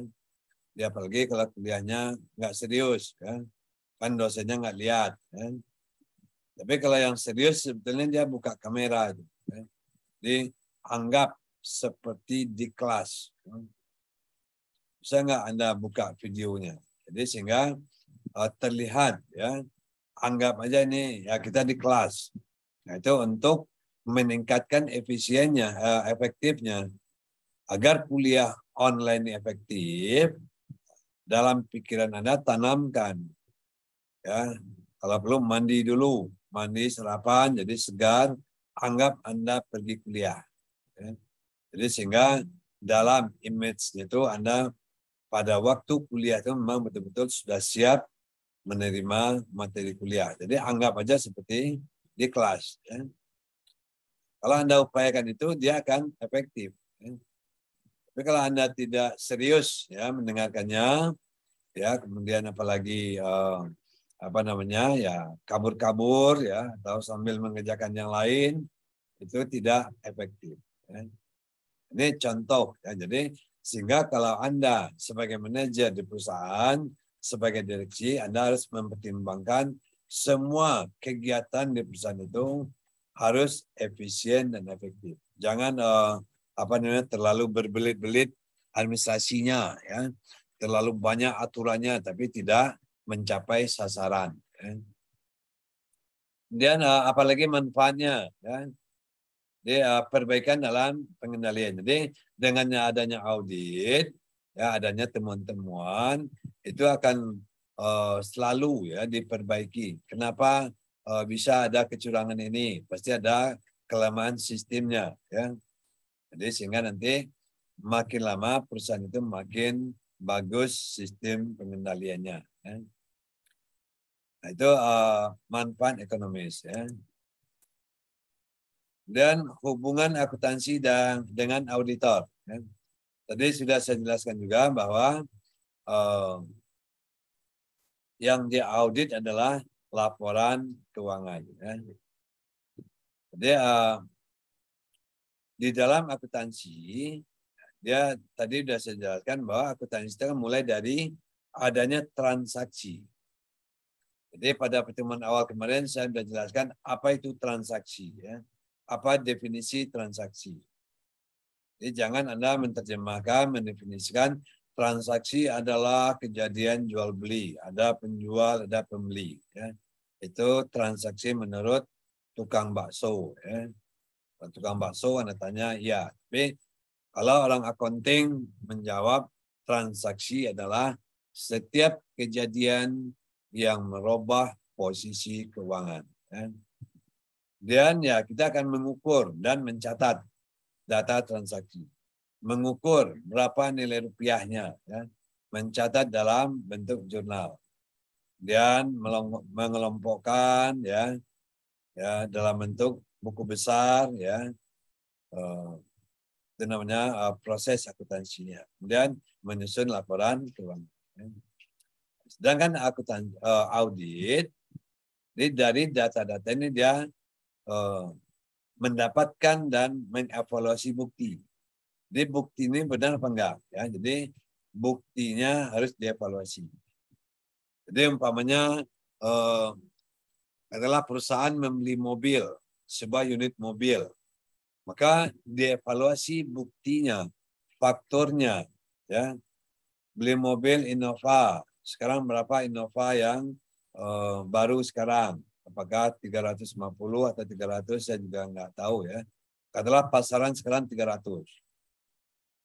Dia apalagi kalau kuliahnya nggak serius, kan dosennya nggak lihat. Ya. Tapi kalau yang serius sebetulnya dia buka kamera, ya. Jadi anggap seperti di kelas. Bisa nggak Anda buka videonya? Jadi sehingga terlihat, ya. Anggap aja ini ya kita di kelas. Nah, itu untuk meningkatkan efisiennya, efektifnya. Agar kuliah online efektif, dalam pikiran Anda tanamkan, ya. Kalau perlu mandi dulu, mandi sarapan jadi segar, anggap Anda pergi kuliah. Ya. Jadi sehingga dalam image itu Anda pada waktu kuliah itu memang betul-betul sudah siap menerima materi kuliah. Jadi anggap aja seperti di kelas. Ya. Kalau Anda upayakan itu, dia akan efektif. Ya. Tapi kalau Anda tidak serius ya mendengarkannya, ya kemudian apalagi ya kabur-kabur ya atau sambil mengerjakan yang lain, itu tidak efektif. Ya. Ini contoh, ya. Jadi sehingga kalau Anda sebagai manajer di perusahaan, sebagai direksi, Anda harus mempertimbangkan semua kegiatan di perusahaan itu harus efisien dan efektif. Jangan terlalu berbelit-belit administrasinya, ya, terlalu banyak aturannya, tapi tidak mencapai sasaran. Ya. Kemudian apalagi manfaatnya, ya. Jadi perbaikan dalam pengendalian. Jadi dengan adanya audit, ya adanya temuan-temuan, itu akan selalu ya diperbaiki. Kenapa bisa ada kecurangan ini? Pasti ada kelemahan sistemnya, ya. Jadi sehingga nanti makin lama perusahaan itu makin bagus sistem pengendaliannya. Ya. Nah, itu manfaat ekonomis, ya. Dan hubungan akuntansi dengan auditor. Ya. Tadi sudah saya jelaskan juga bahwa yang diaudit adalah laporan keuangan. Ya. Jadi di dalam akuntansi, dia tadi sudah saya jelaskan bahwa akuntansi itu mulai dari adanya transaksi. Jadi pada pertemuan awal kemarin saya sudah jelaskan apa itu transaksi. Ya. Apa definisi transaksi. Jadi jangan Anda menerjemahkan, mendefinisikan transaksi adalah kejadian jual beli, ada penjual, ada pembeli. Ya. Itu transaksi menurut tukang bakso. Ya. Tukang bakso Anda tanya, ya. Tapi kalau orang accounting menjawab transaksi adalah setiap kejadian yang merubah posisi keuangan. Ya. Dan ya kita akan mengukur dan mencatat data transaksi. Mengukur berapa nilai rupiahnya, ya. Mencatat dalam bentuk jurnal. Dan mengelompokkan ya dalam bentuk buku besar, ya. Itu namanya proses akuntansinya. Kemudian menyusun laporan keuangan. Ya. Sedangkan audit, dari data-data ini dia mendapatkan dan mengevaluasi bukti. Jadi bukti ini benar apa enggak? Ya, jadi buktinya harus dievaluasi. Jadi umpamanya adalah perusahaan membeli mobil, sebuah unit mobil, maka dievaluasi buktinya, faktornya. Ya, beli mobil Innova, sekarang berapa Innova yang baru sekarang? Apakah 350 atau 300, saya juga nggak tahu, ya. Katakanlah pasaran sekarang 300.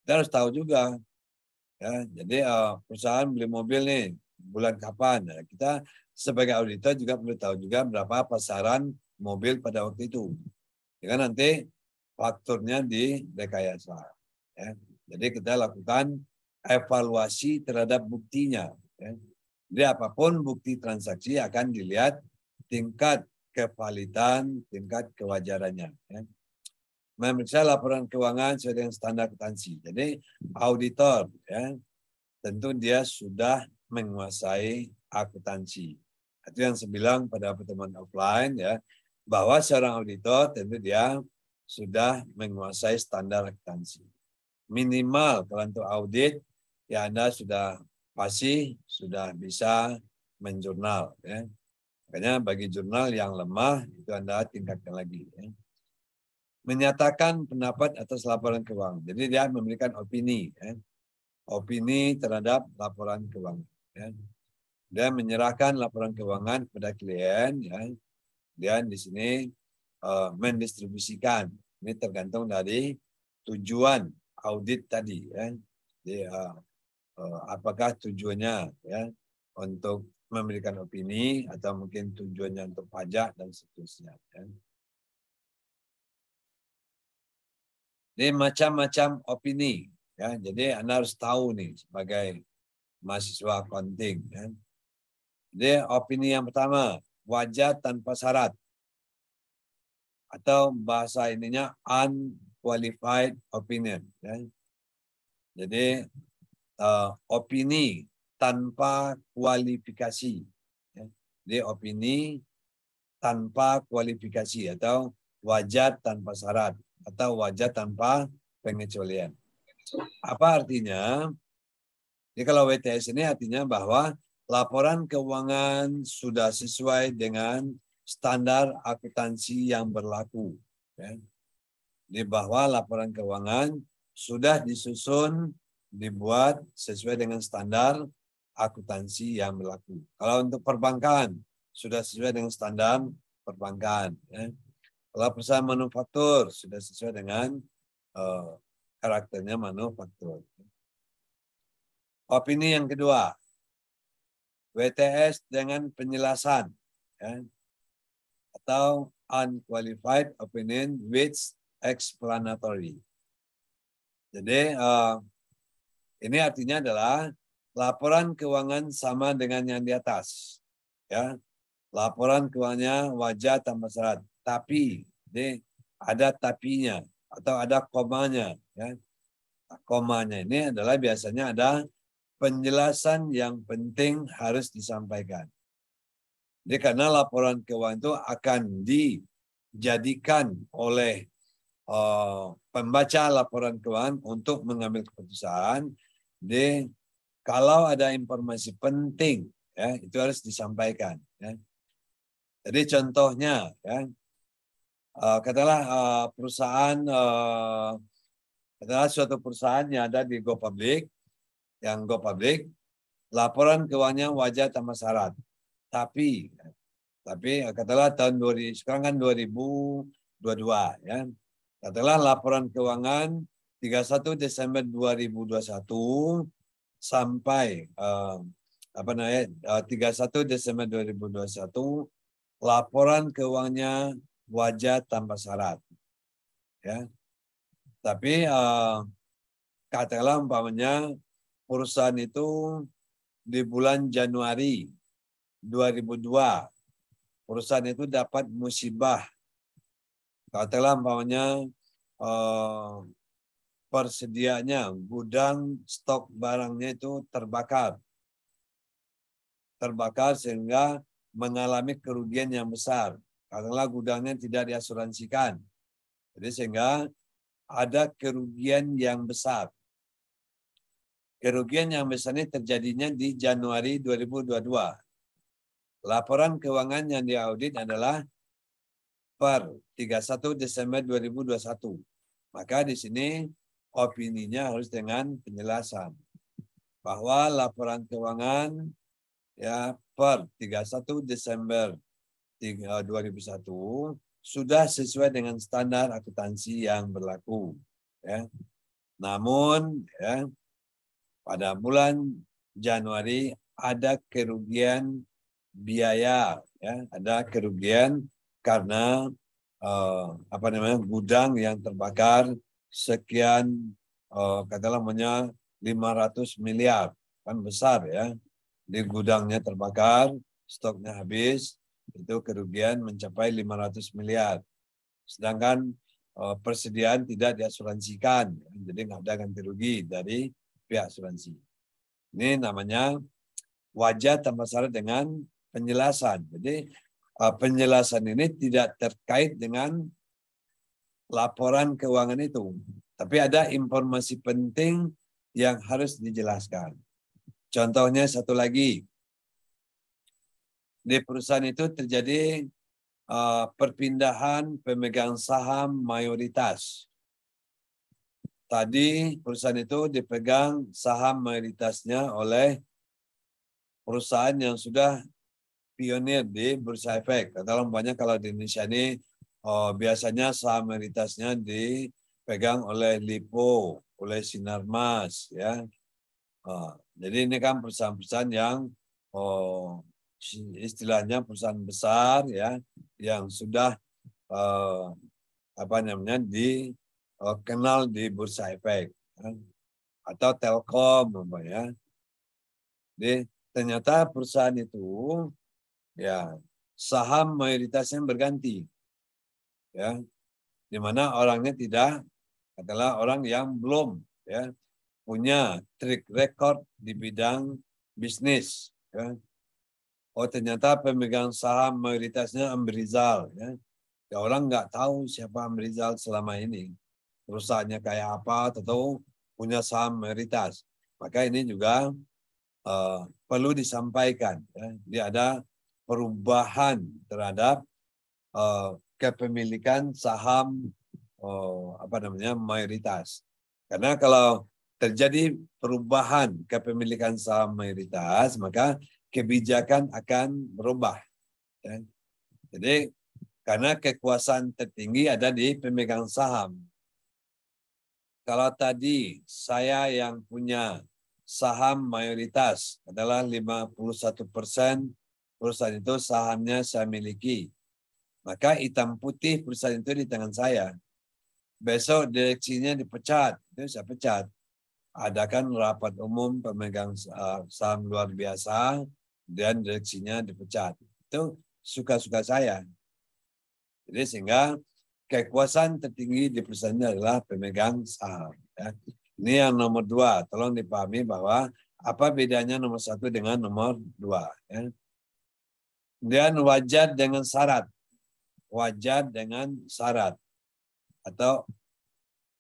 Kita harus tahu juga, ya. Jadi perusahaan beli mobil nih bulan kapan? Nah, kita sebagai auditor juga perlu tahu juga berapa pasaran mobil pada waktu itu. Ya, nanti fakturnya di rekayasa. Ya. Jadi kita lakukan evaluasi terhadap buktinya. Ya. Jadi apapun bukti transaksi akan dilihat tingkat kevalidan, tingkat kewajarannya. Ya. memeriksa laporan keuangan sesuai dengan standar akuntansi. Jadi auditor ya tentu dia sudah menguasai akuntansi. Itu yang saya bilang pada pertemuan offline ya, bahwa seorang auditor tentu dia sudah menguasai standar akuntansi. Minimal kalau untuk audit ya Anda sudah pasti sudah bisa menjurnal ya. Makanya bagi jurnal yang lemah itu Anda tingkatkan lagi ya. Menyatakan pendapat atas laporan keuangan. Jadi dia memberikan opini ya. Opini terhadap laporan keuangan ya. Dia menyerahkan laporan keuangan kepada klien ya. Dan di sini mendistribusikan. Ini tergantung dari tujuan audit tadi ya. Jadi, apakah tujuannya ya untuk memberikan opini atau mungkin tujuannya untuk pajak dan seterusnya ya. Ini macam-macam opini ya. Jadi Anda harus tahu nih sebagai mahasiswa accounting ya. Jadi opini yang pertama, wajar tanpa syarat. Atau bahasa ininya unqualified opinion ya. Jadi opini tanpa kualifikasi ya. Jadi opini tanpa kualifikasi atau wajar tanpa syarat atau wajar tanpa pengecualian. Apa artinya? Jadi kalau WTS ini artinya bahwa laporan keuangan sudah sesuai dengan standar akuntansi yang berlaku. Ya. Di bahwa laporan keuangan sudah disusun, dibuat sesuai dengan standar akuntansi yang berlaku. Kalau untuk perbankan, sudah sesuai dengan standar perbankan. Ya. Kalau perusahaan manufaktur, sudah sesuai dengan karakternya manufaktur. Opini yang kedua, WTS dengan penjelasan. Ya. Atau unqualified opinion with explanatory. Jadi ini artinya adalah laporan keuangan sama dengan yang di atas. Ya, laporan keuangannya wajar tanpa syarat. Tapi, ini ada tapinya atau ada komanya. Ya. Komanya ini adalah biasanya ada penjelasan yang penting harus disampaikan. Jadi karena laporan keuangan itu akan dijadikan oleh pembaca laporan keuangan untuk mengambil keputusan. Jadi kalau ada informasi penting, ya itu harus disampaikan. Ya. Jadi contohnya, ya, katakanlah perusahaan, katakanlah suatu perusahaan yang ada di Go Public, laporan keuangannya wajar tanpa syarat. Tapi katakanlah tahun 2000, sekarang kan 2022 ya. Katakanlah laporan keuangan 31 Desember 2021 sampai 31 Desember 2021 laporan keuangannya wajar tanpa syarat. Ya. Tapi katakanlah umpamanya perusahaan itu di bulan Januari 2002 perusahaan itu dapat musibah. Katakanlah umpamanya persediaannya, gudang stok barangnya itu terbakar. Terbakar sehingga mengalami kerugian yang besar. Katakanlah gudangnya tidak diasuransikan. Jadi sehingga ada kerugian yang besar. Kerugian yang besar ini terjadinya di Januari 2022. Laporan keuangan yang diaudit adalah per 31 Desember 2021. Maka di sini opininya harus dengan penjelasan bahwa laporan keuangan ya per 31 Desember 2001 sudah sesuai dengan standar akuntansi yang berlaku. Ya. Namun ya, pada bulan Januari ada kerugian biaya, ya, ada kerugian karena gudang yang terbakar sekian katakanlah 500 miliar, kan besar ya. Di gudangnya terbakar, stoknya habis, itu kerugian mencapai 500 miliar. Sedangkan persediaan tidak diasuransikan. Jadi nggak ada ganti rugi dari pihak asuransi. Ini namanya wajah tanpa syarat dengan penjelasan. Jadi penjelasan ini tidak terkait dengan laporan keuangan itu. Tapi ada informasi penting yang harus dijelaskan. Contohnya satu lagi. Di perusahaan itu terjadi perpindahan pemegang saham mayoritas. Tadi perusahaan itu dipegang saham mayoritasnya oleh perusahaan yang sudah pionir di Bursa Efek. Dalam banyak kalau di Indonesia ini biasanya saham mayoritasnya dipegang oleh Lipo, oleh Sinarmas, ya. Jadi ini kan perusahaan-perusahaan yang istilahnya perusahaan besar, ya, yang sudah dikenal di Bursa Efek, ya. Atau Telkom, ya. Jadi ternyata perusahaan itu, ya, saham mayoritasnya berganti, ya, di mana orangnya tidak adalah orang yang belum, ya, punya track record di bidang bisnis, ya. Oh, ternyata pemegang saham mayoritasnya Amrizal, ya. Ya, orang nggak tahu siapa Amrizal selama ini, perusahaannya kayak apa, atau punya saham mayoritas. Maka ini juga perlu disampaikan, ya. Dia ada perubahan terhadap kepemilikan saham mayoritas. Karena kalau terjadi perubahan kepemilikan saham mayoritas, maka kebijakan akan berubah, ya. Jadi karena kekuasaan tertinggi ada di pemegang saham. Kalau tadi saya yang punya saham mayoritas adalah 51%, perusahaan itu sahamnya saya miliki. Maka hitam putih perusahaan itu di tangan saya. Besok direksinya dipecat, itu saya pecat. Adakan rapat umum pemegang saham luar biasa dan direksinya dipecat. Itu suka-suka saya. Jadi sehingga kekuasaan tertinggi di perusahaan adalah pemegang saham. Ya. Ini yang nomor 2. Tolong dipahami bahwa apa bedanya nomor 1 dengan nomor 2. Ya. Dan wajar dengan syarat. Wajar dengan syarat. Atau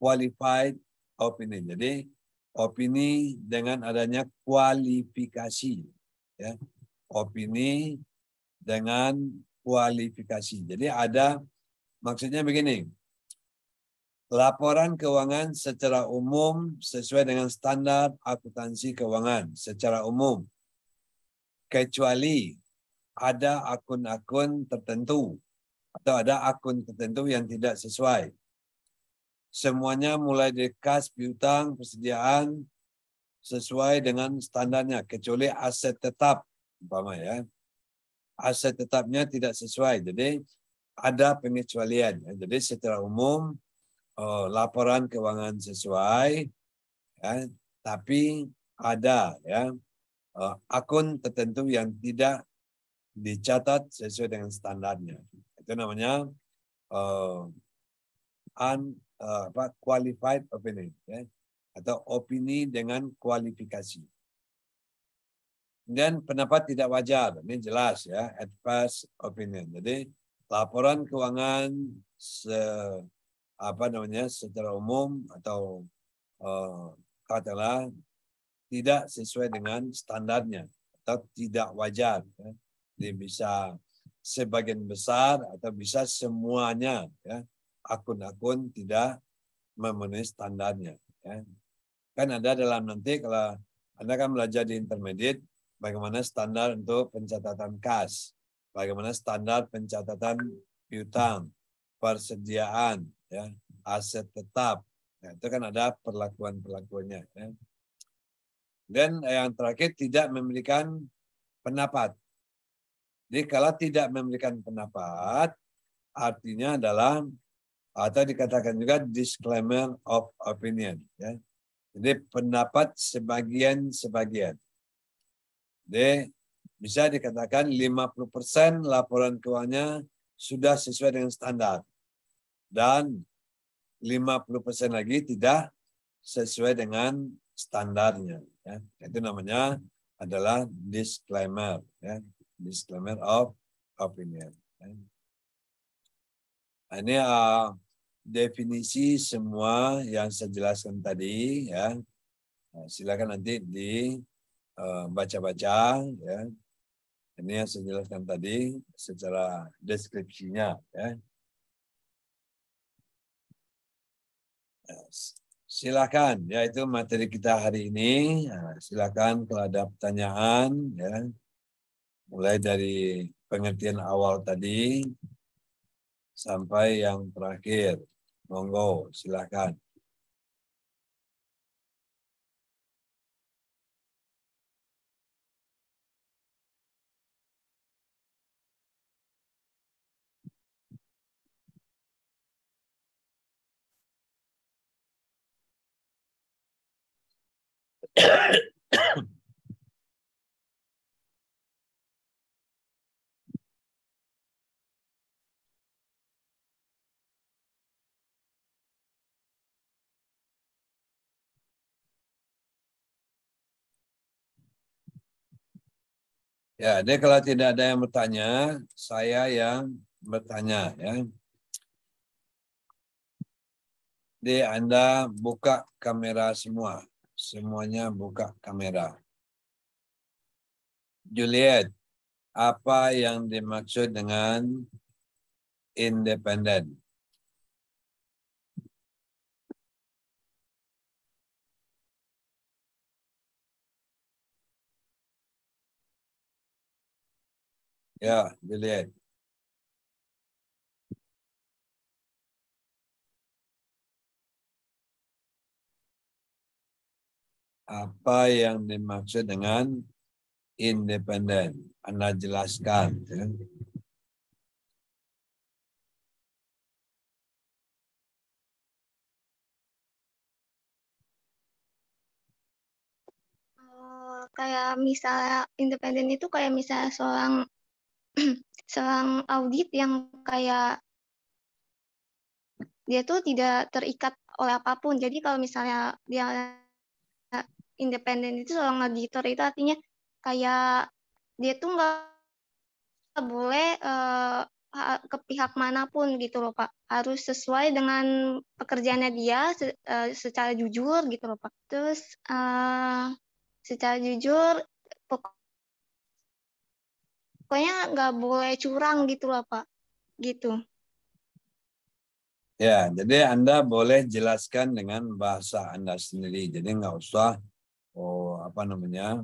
qualified opinion. Jadi opini dengan adanya kualifikasi. Ya. Opini dengan kualifikasi. Jadi ada, maksudnya begini. Laporan keuangan secara umum sesuai dengan standar akuntansi keuangan secara umum. Kecuali ada akun-akun tertentu atau ada akun tertentu yang tidak sesuai. Semuanya mulai dari kas, piutang, persediaan sesuai dengan standarnya kecuali aset tetap, umpama, ya. Aset tetapnya tidak sesuai. Jadi ada pengecualian. Jadi secara umum laporan keuangan sesuai, ya, tapi ada, ya, akun tertentu yang tidak dicatat sesuai dengan standarnya. Itu namanya qualified opinion, ya, atau opini dengan kualifikasi. Dan pendapat tidak wajar, ini jelas, ya, adverse opinion. Jadi laporan keuangan secara umum atau katakanlah tidak sesuai dengan standarnya atau tidak wajar, ya. Dia bisa sebagian besar atau bisa semuanya, ya, akun-akun tidak memenuhi standarnya, ya. Kan ada dalam nanti kalau Anda kan belajar di intermediate bagaimana standar untuk pencatatan kas, bagaimana standar pencatatan piutang, persediaan, ya, aset tetap. Ya, itu kan ada perlakuan-perlakuannya, ya. Dan yang terakhir tidak memberikan pendapat. Jadi kalau tidak memberikan pendapat, artinya adalah atau dikatakan juga disclaimer of opinion, ya. Jadi pendapat sebagian-sebagian. Jadi bisa dikatakan 50% laporan keuangannya sudah sesuai dengan standar. Dan 50% lagi tidak sesuai dengan standarnya. Ya. Itu namanya adalah disclaimer. Ya. Disclaimer of opinion. Ya. Ini definisi semua yang saya jelaskan tadi. Ya. Silakan nanti dibaca-baca. Ya. Ini yang saya jelaskan tadi secara deskripsinya. Ya. Silakan, ya itu materi kita hari ini. Silakan kalau ada pertanyaan, ya, mulai dari pengertian awal tadi sampai yang terakhir. Monggo, silakan. Ya, jadi kalau tidak ada yang bertanya, saya yang bertanya. Ya. Jadi Anda buka kamera semua. Semuanya buka kamera. Juliet, apa yang dimaksud dengan independen? Ya, Juliet. Apa yang dimaksud dengan independen? Anda jelaskan. Ya. Kayak misalnya independen itu kayak misalnya seorang seorang audit yang kayak dia tuh tidak terikat oleh apapun. Jadi kalau misalnya dia independen itu seorang auditor itu artinya kayak dia tuh nggak boleh ke pihak manapun gitu loh Pak. Harus sesuai dengan pekerjaannya dia secara jujur gitu loh Pak. Terus secara jujur pokoknya nggak boleh curang gitu loh Pak. Gitu. Ya, jadi Anda boleh jelaskan dengan bahasa Anda sendiri. Jadi nggak usah, apa namanya,